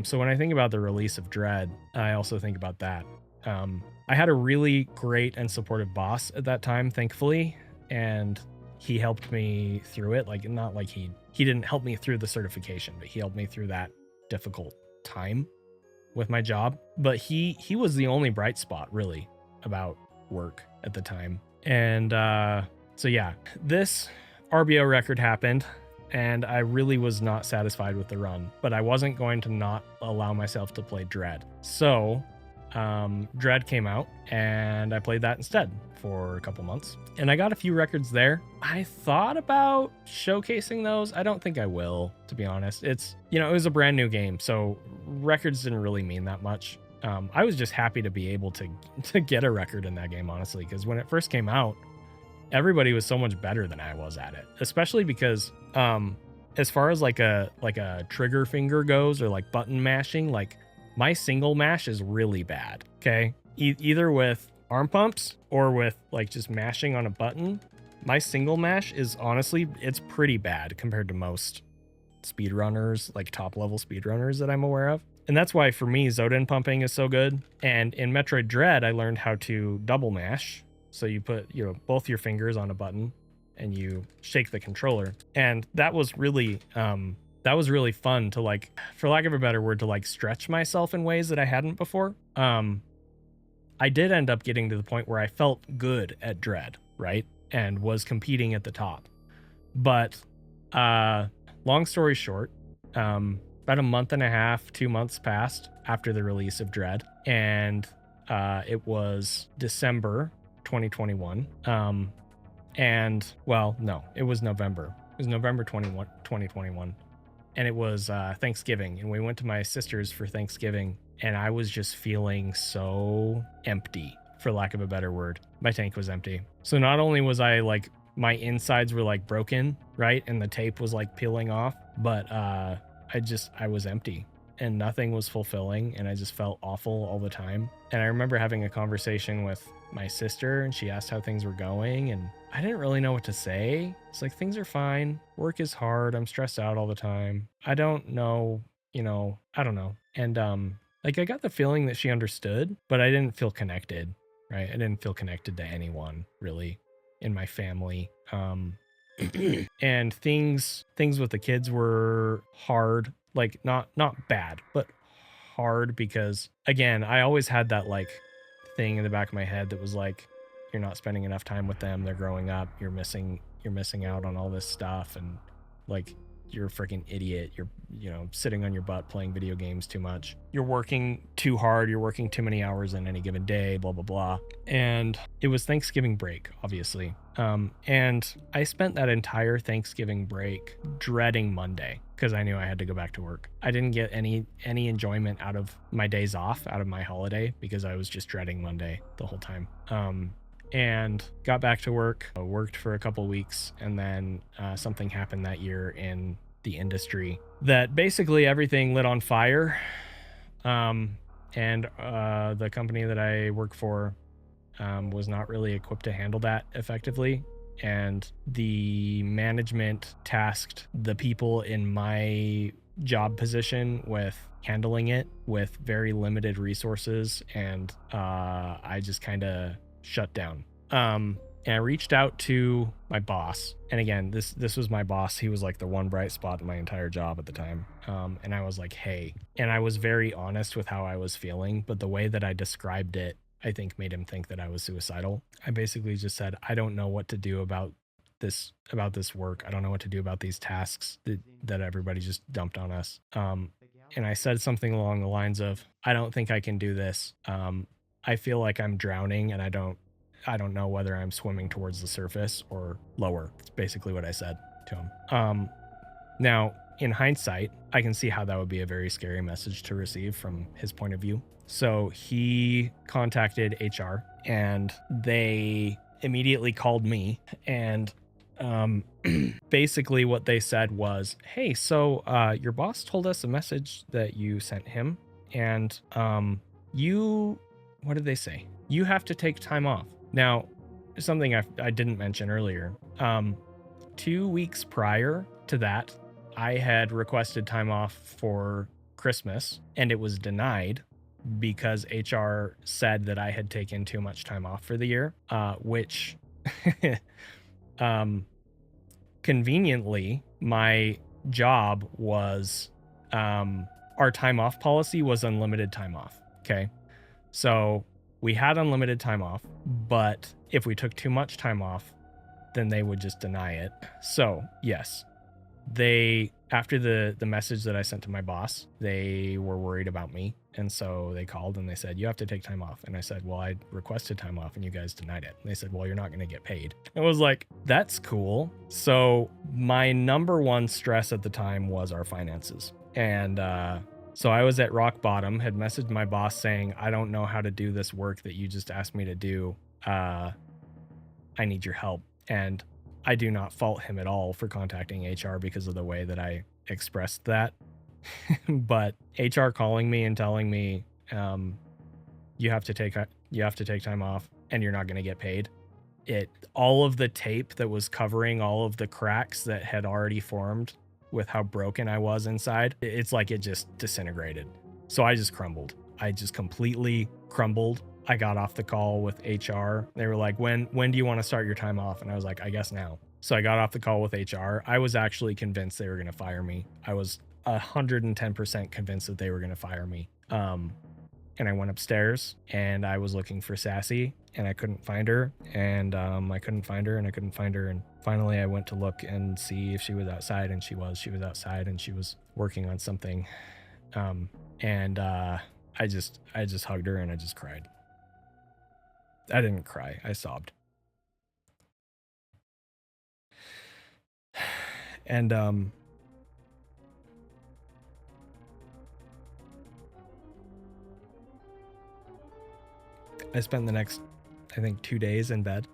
So when I think about the release of Dread, I also think about that. I had a really great and supportive boss at that time, thankfully, and he helped me through it. Like, not like he didn't help me through the certification, but he helped me through that difficult time with my job. But he was the only bright spot really about work at the time. And so yeah, this RBO record happened, and I really was not satisfied with the run, but I wasn't going to not allow myself to play Dread. So Dread came out, and I played that instead for a couple months, and I got a few records there. I thought about showcasing those. I don't think I will, to be honest. It was a brand new game, so records didn't really mean that much. I was just happy to be able to get a record in that game, honestly, because when it first came out, everybody was so much better than I was at it, especially because as far as like a trigger finger goes, or like button mashing, like my single mash is really bad. Okay, either with arm pumps or with like just mashing on a button. My single mash is honestly, it's pretty bad compared to most speedrunners, like top level speedrunners that I'm aware of. And that's why for me, Zoden pumping is so good. And in Metroid Dread, I learned how to double mash. So you put, both your fingers on a button and you shake the controller. And that was really fun to, like, for lack of a better word, to like stretch myself in ways that I hadn't before. I did end up getting to the point where I felt good at Dread, right? And was competing at the top. But long story short, about a month and a half, 2 months passed after the release of Dread, and it was December 2021. And well, no, it was November. It was November 2021. And it was Thanksgiving, and we went to my sister's for Thanksgiving, and I was just feeling so empty, for lack of a better word. My tank was empty. So not only was I like, my insides were like broken, right? And the tape was like peeling off, but I was empty and nothing was fulfilling, and I just felt awful all the time. And I remember having a conversation with my sister, and she asked how things were going, and I didn't really know what to say. It's like, things are fine. Work is hard. I'm stressed out all the time. I don't know, I don't know. And like, I got the feeling that she understood, but I didn't feel connected, right? I didn't feel connected to anyone really in my family. And things with the kids were hard, like not bad, but hard, because again, I always had that like thing in the back of my head that was like, you're not spending enough time with them. They're growing up. You're missing out on all this stuff. And like, you're a freaking idiot. You're, sitting on your butt playing video games too much. You're working too hard. You're working too many hours in any given day, blah, blah, blah. And it was Thanksgiving break, obviously. And I spent that entire Thanksgiving break dreading Monday, because I knew I had to go back to work. I didn't get any enjoyment out of my days off, out of my holiday, because I was just dreading Monday the whole time. And got back to work, worked for a couple weeks, and then something happened that year in the industry that basically everything lit on fire. And the company that I work for was not really equipped to handle that effectively. And the management tasked the people in my job position with handling it with very limited resources, and I just kind of shut down. And I reached out to my boss, and again, this was my boss. He was like the one bright spot in my entire job at the time. And I was like, hey, and I was very honest with how I was feeling, but the way that I described it, I think, made him think that I was suicidal. I basically just said, I don't know what to do about this work. I don't know what to do about these tasks that everybody just dumped on us. And I said something along the lines of, I don't think I can do this. I feel like I'm drowning, and I don't know whether I'm swimming towards the surface or lower. That's basically what I said to him. Now, in hindsight, I can see how that would be a very scary message to receive from his point of view. So he contacted HR, and they immediately called me, and basically what they said was, hey, so your boss told us a message that you sent him, and what did they say? You have to take time off. Now, something I didn't mention earlier, 2 weeks prior to that, I had requested time off for Christmas, and it was denied because HR said that I had taken too much time off for the year, which conveniently, my job was, our time off policy was unlimited time off. Okay. So we had unlimited time off, but if we took too much time off, then they would just deny it. So yes, after the message that I sent to my boss, they were worried about me. And so they called and they said, you have to take time off. And I said, well, I requested time off and you guys denied it. And they said, well, you're not going to get paid. I was like, that's cool. So my number one stress at the time was our finances. And so I was at rock bottom, had messaged my boss saying, I don't know how to do this work that you just asked me to do. I need your help. And I do not fault him at all for contacting HR because of the way that I expressed that. But HR calling me and telling me, you have to take time off and you're not going to get paid. All of the tape that was covering all of the cracks that had already formed with how broken I was inside, it's like it just disintegrated. So I just crumbled. I just completely crumbled. I got off the call with HR. They were like, when do you want to start your time off? And I was like, I guess now. So I got off the call with HR. I was actually convinced they were going to fire me. I was 110% convinced that they were going to fire me. And I went upstairs and I was looking for Sassy and I couldn't find her. And I couldn't find her and I couldn't find her. And finally I went to look and see if she was outside, and she was outside and she was working on something. I just hugged her and I just cried. I didn't cry. I sobbed. And I spent the next, I think, 2 days in bed.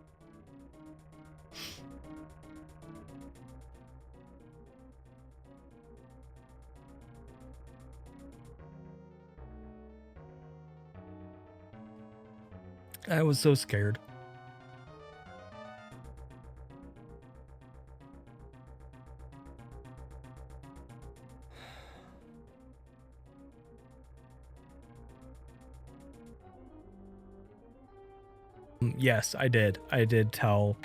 I was so scared. Yes, I did. I did tell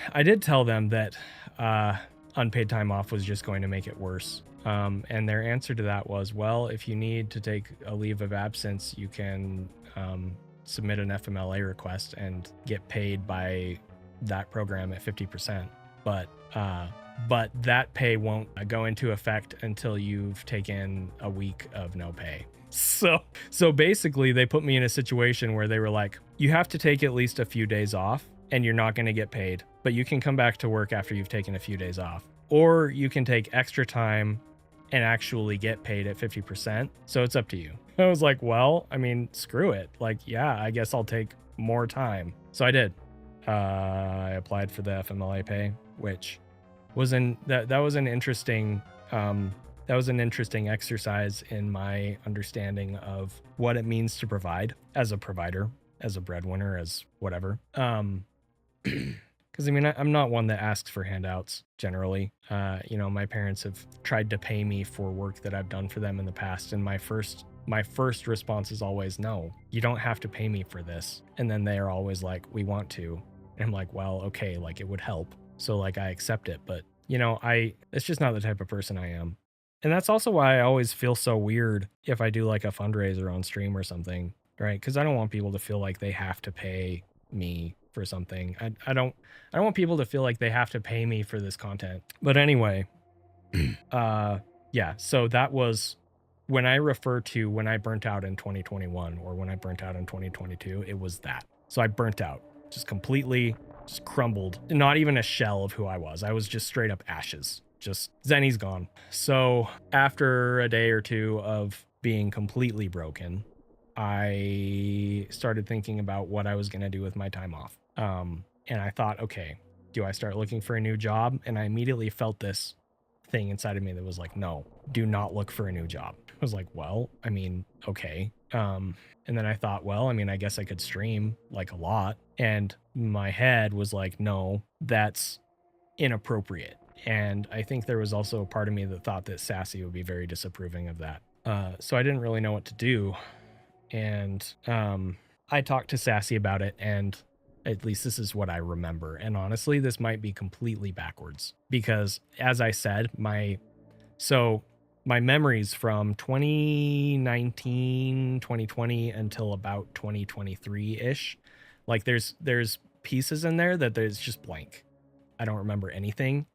them that unpaid time off was just going to make it worse. And their answer to that was, well, if you need to take a leave of absence, you can submit an FMLA request and get paid by that program at 50%. But that pay won't go into effect until you've taken a week of no pay. So basically they put me in a situation where they were like, you have to take at least a few days off and you're not going to get paid, but you can come back to work after you've taken a few days off, or you can take extra time and actually get paid at 50%. So it's up to you. I was like, well, I mean, screw it. Like, yeah, I guess I'll take more time. So I did. I applied for the FMLA pay, which was that was an interesting exercise in my understanding of what it means to provide as a provider, as a breadwinner, as whatever. Because I mean, I'm not one that asks for handouts generally. My parents have tried to pay me for work that I've done for them in the past, and my first response is always, no, you don't have to pay me for this. And then they are always like, we want to. And I'm like, well, okay, like it would help. So like I accept it, but it's just not the type of person I am. And that's also why I always feel so weird if I do like a fundraiser on stream or something, right? Because I don't want people to feel like they have to pay me for something. I don't want people to feel like they have to pay me for this content. But anyway, yeah, so that was when I refer to when I burnt out in 2021 or when I burnt out in 2022, it was that. So I burnt out, just completely, just crumbled. Not even a shell of who I was. I was just straight up ashes. Just Zeni's gone. So after a day or two of being completely broken, I started thinking about what I was going to do with my time off. And I thought, okay, do I start looking for a new job? And I immediately felt this thing inside of me that was like, no, do not look for a new job. I was like, well, I mean, okay. And then I thought, well, I mean, I guess I could stream like a lot. And my head was like, no, that's inappropriate. And I think there was also a part of me that thought that Sassy would be very disapproving of that. So I didn't really know what to do. And I talked to Sassy about it, and at least this is what I remember. And honestly, this might be completely backwards because, as I said, my memories from 2019, 2020 until about 2023-ish, like there's pieces in there that there's just blank. I don't remember anything.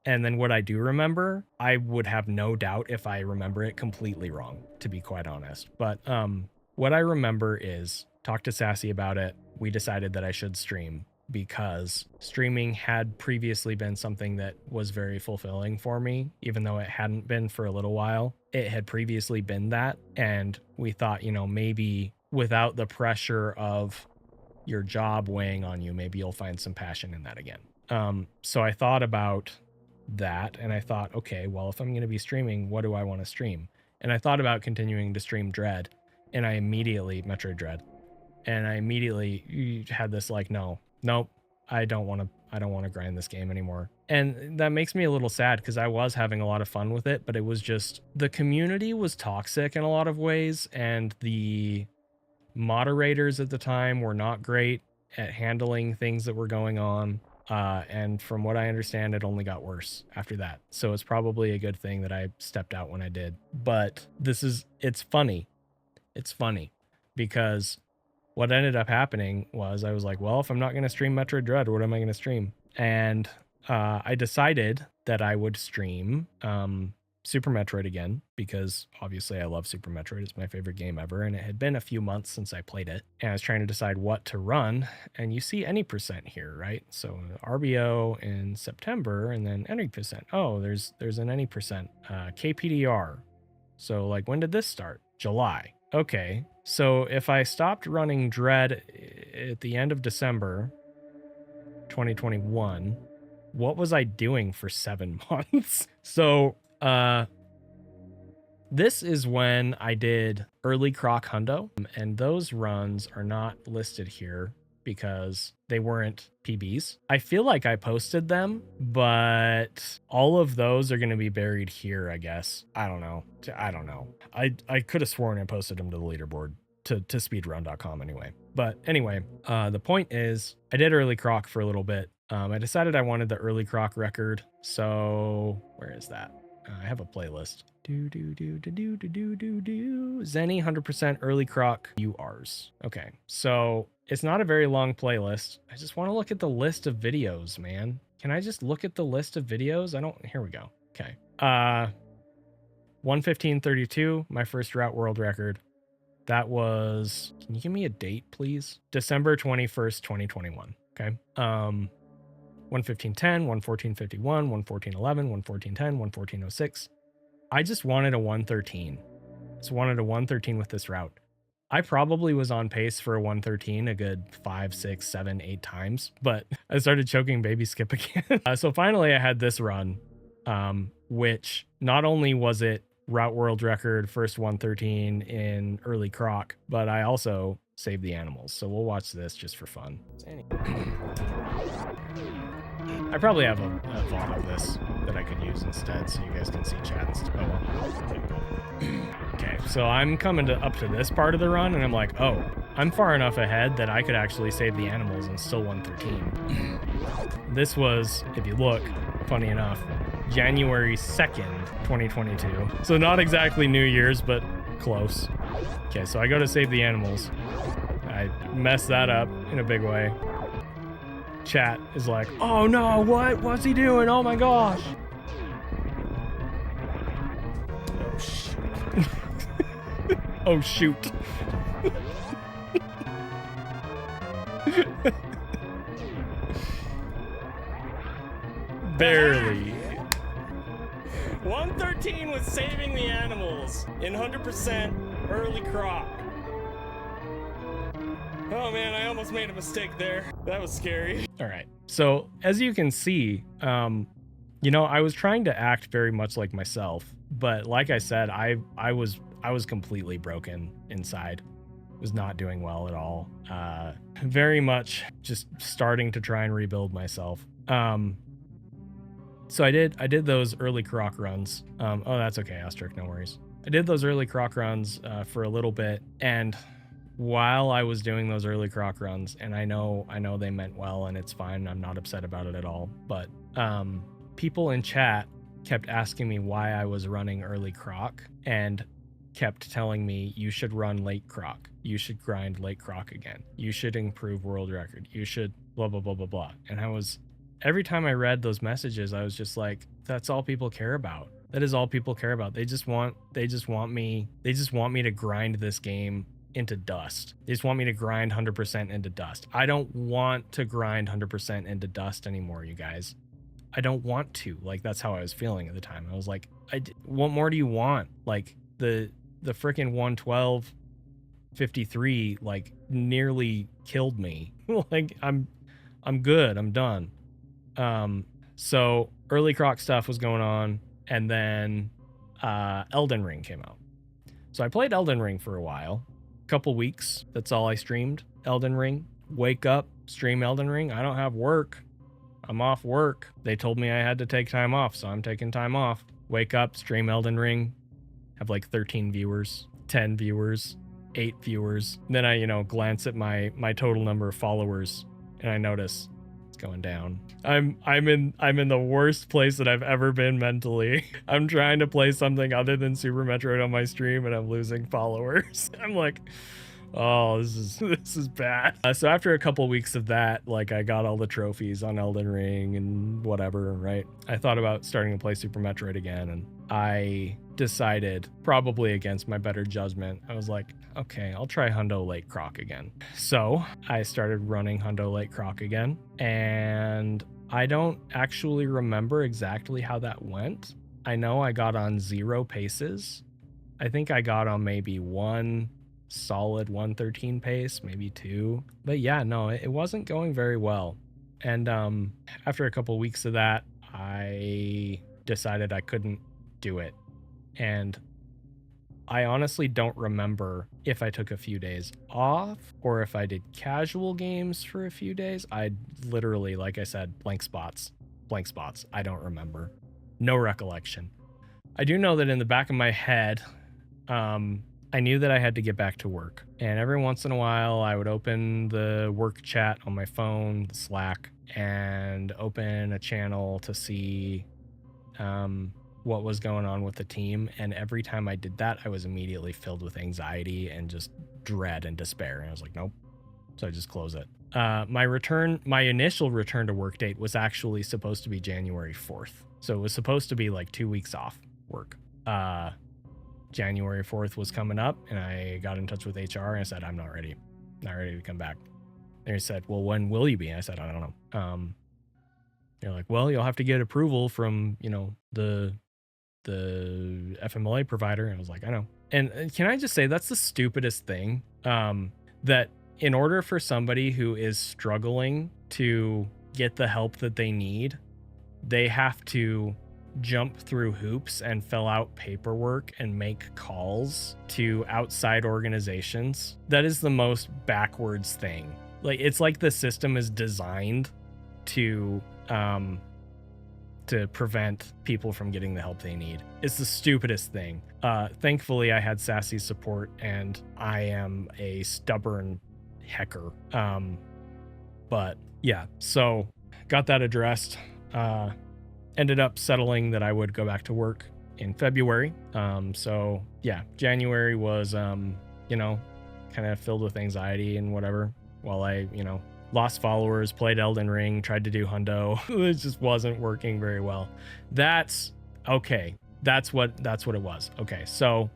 And then what I do remember, I would have no doubt if I remember it completely wrong, to be quite honest. But what I remember is talk to Sassy about it. We decided that I should stream because streaming had previously been something that was very fulfilling for me, even though it hadn't been for a little while. It had previously been that. And we thought, maybe without the pressure of your job weighing on you, maybe you'll find some passion in that again. So I thought about that, and I thought, okay, well, if I'm going to be streaming, what do I want to stream? And I thought about continuing to stream Dread, and I immediately Metroid Dread, and I immediately had this like, nope, I don't want to grind this game anymore. And that makes me a little sad because I was having a lot of fun with it, but it was just the community was toxic in a lot of ways, and the moderators at the time were not great at handling things that were going on. And from what I understand, it only got worse after that. So it's probably a good thing that I stepped out when I did. But it's funny. It's funny because what ended up happening was I was like, well, if I'm not going to stream Metroid Dread, what am I going to stream? And I decided that I would stream Super Metroid again, because obviously I love Super Metroid. It's my favorite game ever, and it had been a few months since I played it, and I was trying to decide what to run, and you see any percent here, right? So RBO in September, and then any percent. Oh, there's an any percent. KPDR. So like, when did this start? July. Okay, so if I stopped running Dread at the end of December 2021, what was I doing for 7 months? So this is when I did early Croc Hundo, and those runs are not listed here because they weren't PBs. I feel like I posted them, but all of those are going to be buried here, I guess. I don't know. I could have sworn I posted them to the leaderboard to speedrun.com anyway. But anyway, the point is I did early Croc for a little bit. I decided I wanted the early Croc record. So where is that? I have a playlist. Zeni 100% early Croc URs. Okay, so it's not a very long playlist. I just want to look at the list of videos, man. Can I just look at the list of videos? Here we go. Okay. 1:15:32, my first route world record. That was, can you give me a date, please? December 21st, 2021. Okay. 1:15:10, 1:14:51, 1:14:11, 1:14:10, 1:14:06. I just wanted a 1:13. Just wanted a 1:13 with this route. I probably was on pace for a 1:13 a good 5, 6, 7, 8 times, but I started choking baby skip again. So finally I had this run, which not only was it route world record, first 1:13 in early Croc, but I also saved the animals. So we'll watch this just for fun. I probably have a VOD of this that I could use instead so you guys can see chat and stuff. Oh, well. Okay, so I'm coming up to this part of the run, and I'm like, oh, I'm far enough ahead that I could actually save the animals and still 1:13. This was, if you look, funny enough, January 2nd, 2022. So not exactly New Year's, but close. Okay, so I go to save the animals. I messed that up in a big way. Chat is like, oh no, what's he doing? Oh my gosh. Oh shoot. Oh shoot. Barely. 1:13 was saving the animals in 100% early Croc. Oh man, I almost made a mistake there. That was scary. All right. So as you can see, I was trying to act very much like myself, but like I said, I was completely broken inside. Was not doing well at all. Very much just starting to try and rebuild myself. So I did those early Croc runs. Oh, that's okay, Asterisk, no worries. I did those early Croc runs for a little bit, and while I was doing those early Croc runs, and I know they meant well, and it's fine, I'm not upset about it at all, but people in chat kept asking me why I was running early Croc, and kept telling me, you should run late Croc, you should grind late Croc again, you should improve world record, you should blah blah blah blah blah. And every time I read those messages, I was just like, that's all people care about. That is all people care about. They just want me to grind this game into dust. They just want me to grind 100% into dust. I don't want to grind 100% into dust anymore, you guys. I don't want to. Like, that's how I was feeling at the time. I was like, what more do you want? Like, the freaking 1:12:53 like nearly killed me. Like, I'm good. I'm done. So early Croc stuff was going on, and then Elden Ring came out. So I played Elden Ring for a while, couple weeks. That's all I streamed. Elden Ring. Wake up, stream Elden Ring. I don't have work. I'm off work. They told me I had to take time off, so I'm taking time off. Wake up, stream Elden Ring. Have like 13 viewers, 10 viewers, 8 viewers. Then I, glance at my total number of followers, and I notice it's going down. I'm in the worst place that I've ever been mentally. I'm trying to play something other than Super Metroid on my stream, and I'm losing followers. I'm like, oh, this is bad. So after a couple weeks of that, like, I got all the trophies on Elden Ring and whatever, right? I thought about starting to play Super Metroid again, and I decided, probably against my better judgment, I was like, okay, I'll try Hundo Lake Croc again. So I started running Hundo Lake Croc again, and I don't actually remember exactly how that went. I know I got on 0 paces. I think I got on maybe one solid 113 pace, maybe 2. But yeah, no, it wasn't going very well. And after a couple weeks of that, I decided I couldn't do it. And I honestly don't remember if I took a few days off or if I did casual games for a few days. I literally, like I said, blank spots. I don't remember. No recollection. I do know that in the back of my head, I knew that I had to get back to work. And every once in a while, I would open the work chat on my phone, the Slack, and open a channel to see what was going on with the team. And every time I did that, I was immediately filled with anxiety and just dread and despair. And I was like, nope. So I just close it. My initial return to work date was actually supposed to be January 4th. So it was supposed to be like 2 weeks off work. January 4th was coming up, and I got in touch with HR and I said, I'm not ready to come back. And they said, well, when will you be? And I said, I don't know. They're like, well, you'll have to get approval from, the FMLA provider. And I was like, I know. And can I just say, that's the stupidest thing, that in order for somebody who is struggling to get the help that they need, they have to jump through hoops and fill out paperwork and make calls to outside organizations. That is the most backwards thing. Like, it's like the system is designed to prevent people from getting the help they need. It's the stupidest thing. Thankfully, I had Sassy's support, and I am a stubborn hecker. But yeah, so got that addressed. Ended up settling that I would go back to work in February. So yeah, January was, kind of filled with anxiety and whatever, while I, lost followers, played Elden Ring, tried to do Hundo. It just wasn't working very well. That's okay. That's what it was. Okay. So,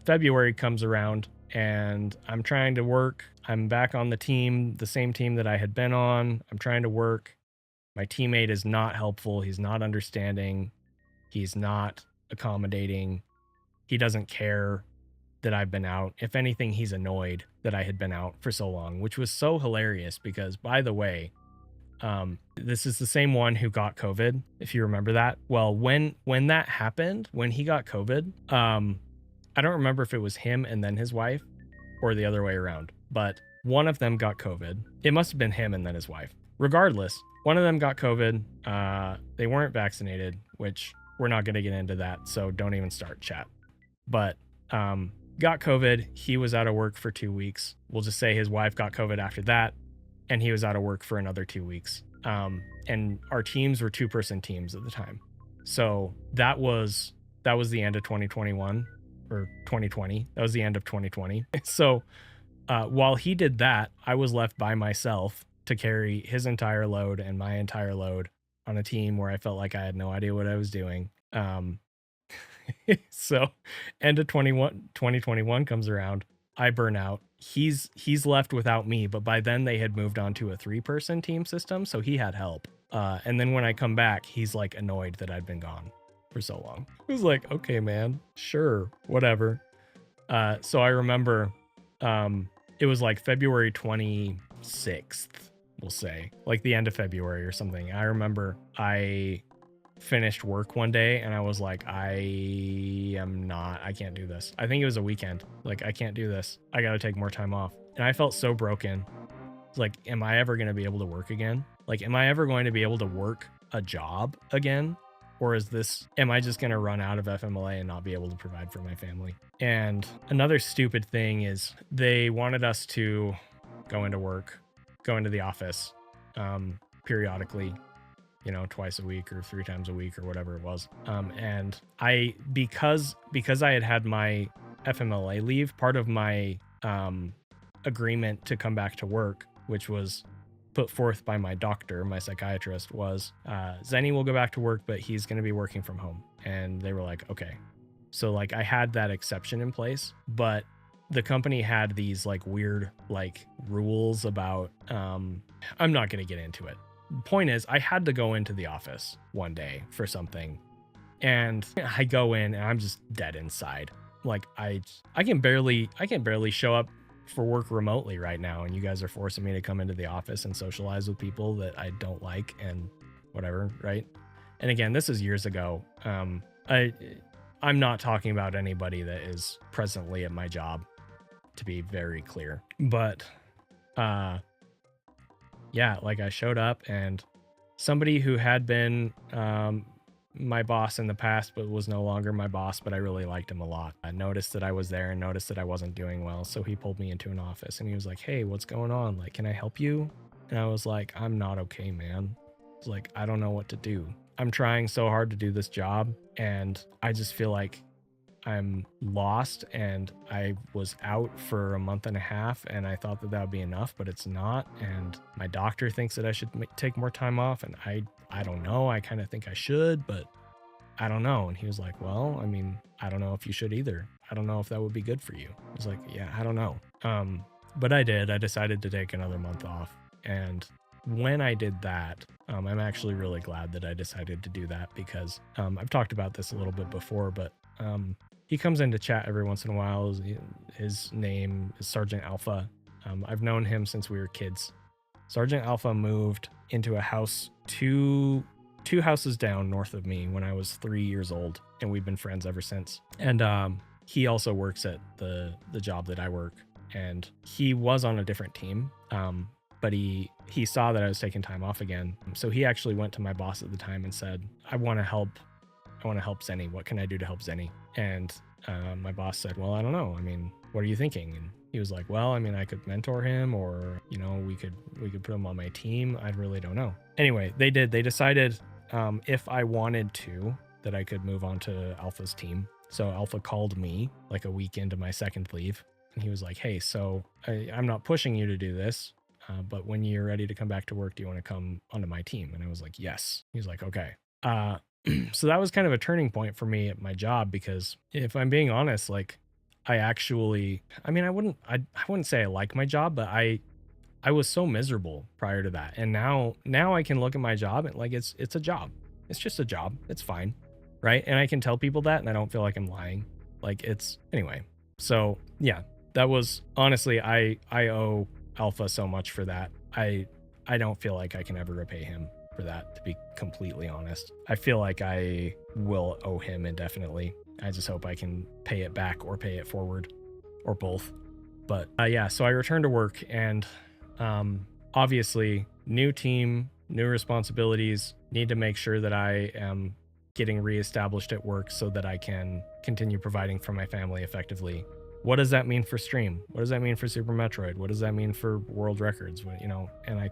February comes around and I'm trying to work. I'm back on the team, the same team that I had been on. I'm trying to work. My teammate is not helpful. He's not understanding. He's not accommodating. He doesn't care that I've been out. If anything, he's annoyed that I had been out for so long, which was so hilarious because, by the way, this is the same one who got COVID, if you remember that. Well, when that happened, when he got COVID, I don't remember if it was him and then his wife or the other way around, but one of them got COVID. It must have been him and then his wife. Regardless, one of them got COVID. They weren't vaccinated, which we're not going to get into that, so don't even start chat. But got COVID. He was out of work for 2 weeks. We'll just say his wife got COVID after that, and he was out of work for another 2 weeks. And our teams were 2-person teams at the time. So that was the end of 2021 or 2020. That was the end of 2020. So while he did that, I was left by myself to carry his entire load and my entire load on a team where I felt like I had no idea what I was doing. So end of 2021 comes around. I burn out. He's left without me, but by then they had moved on to a 3-person team system, so he had help. And then when I come back, he's like annoyed that I'd been gone for so long. It was like, okay, man, sure, whatever. So I remember it was like February 26th we'll say, like the end of February or something. I remember I finished work one day and I was like, I can't do this. I think it was a weekend. Like, I can't do this. I got to take more time off. And I felt so broken. It's like, am I ever going to be able to work again? Like, am I ever going to be able to work a job again? Or am I just going to run out of FMLA and not be able to provide for my family? And another stupid thing is they wanted us to go into the office periodically, twice a week or 3 times a week or whatever it was. And because I had my FMLA leave, part of my agreement to come back to work, which was put forth by my doctor, my psychiatrist, was Zeni will go back to work, but he's going to be working from home. And they were like, okay. So like I had that exception in place, but the company had these like weird like rules about I'm not going to get into it. Point is, I had to go into the office one day for something, and I go in and I'm just dead inside. Like I can barely show up for work remotely right now, and you guys are forcing me to come into the office and socialize with people that I don't like and whatever, right? And again, this is years ago. I'm not talking about anybody that is presently at my job, to be very clear. But yeah, like I showed up and somebody who had been my boss in the past but was no longer my boss, but I really liked him a lot. I noticed that I was there and noticed that I wasn't doing well, so he pulled me into an office and he was like, hey, what's going on? Like, can I help you? And I was like, I'm not okay, man. It's like, I don't know what to do. I'm trying so hard to do this job and I just feel like I'm lost, and I was out for a month and a half and I thought that would be enough, but it's not. And my doctor thinks that I should take more time off, and I don't know. I kind of think I should, but I don't know. And he was like, well, I mean, I don't know if you should either. I don't know if that would be good for you. I was like, yeah, I don't know. But I did. I decided to take another month off. And when I did that, I'm actually really glad that I decided to do that, because I've talked about this a little bit before, but he comes into chat every once in a while. His name is Sergeant Alpha. I've known him since we were kids. Sergeant Alpha moved into a house two houses down north of me when I was 3 years old, and we've been friends ever since. And he also works at the job that I work, and he was on a different team, but he saw that I was taking time off again. So he actually went to my boss at the time and said, I want to help Zeni. What can I do to help Zeni? And my boss said, well, I don't know. I mean, what are you thinking? And he was like, well, I mean, I could mentor him, or, we could put him on my team. I really don't know. Anyway, they decided if I wanted to, that I could move on to Alpha's team. So Alpha called me like a week into my second leave, and he was like, hey, so I'm not pushing you to do this, but when you're ready to come back to work, do you want to come onto my team? And I was like, yes. He was like, okay. So that was kind of a turning point for me at my job, because if I'm being honest, like I wouldn't say I like my job, but I was so miserable prior to that. And now I can look at my job and like, it's a job. It's just a job. It's fine. Right. And I can tell people that, and I don't feel like I'm lying. Like anyway. So yeah, that was honestly, I owe Alpha so much for that. I don't feel like I can ever repay him for that, to be completely honest. I feel like I will owe him indefinitely. I just hope I can pay it back or pay it forward, or both. But yeah, so I returned to work, and obviously new team, new responsibilities, need to make sure that I am getting reestablished at work so that I can continue providing for my family effectively. What does that mean for stream? What does that mean for Super Metroid? What does that mean for world records? And I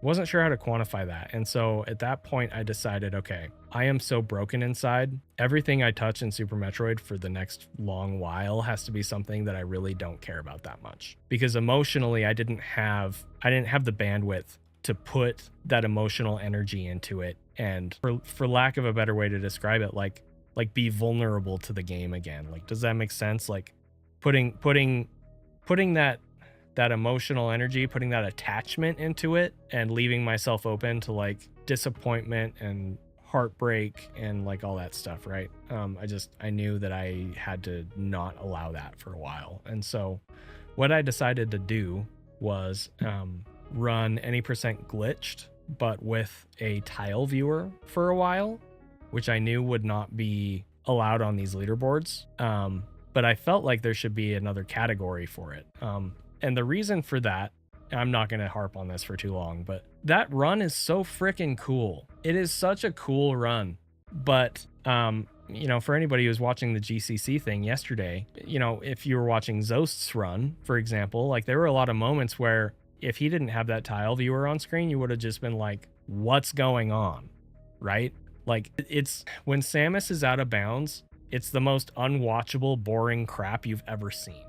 wasn't sure how to quantify that. And so at that point I decided, okay, I am so broken inside. Everything I touch in Super Metroid for the next long while has to be something that I really don't care about that much, because emotionally I didn't have the bandwidth to put that emotional energy into it. And for lack of a better way to describe it, like be vulnerable to the game again. Like, does that make sense? Like, putting that emotional energy, putting that attachment into it, and leaving myself open to like disappointment and heartbreak and like all that stuff, right? I knew that I had to not allow that for a while. And so what I decided to do was run any percent glitched, but with a tile viewer for a while, which I knew would not be allowed on these leaderboards. But I felt like there should be another category for it. And the reason for that, I'm not going to harp on this for too long, but that run is so freaking cool. It is such a cool run. But, you know, for anybody who was watching the GCC thing yesterday, you know, if you were watching Zost's run, for example, like there were a lot of moments where if he didn't have that tile viewer on screen, you would have just been like, what's going on? Right? Like it's when Samus is out of bounds, it's the most unwatchable, boring crap you've ever seen.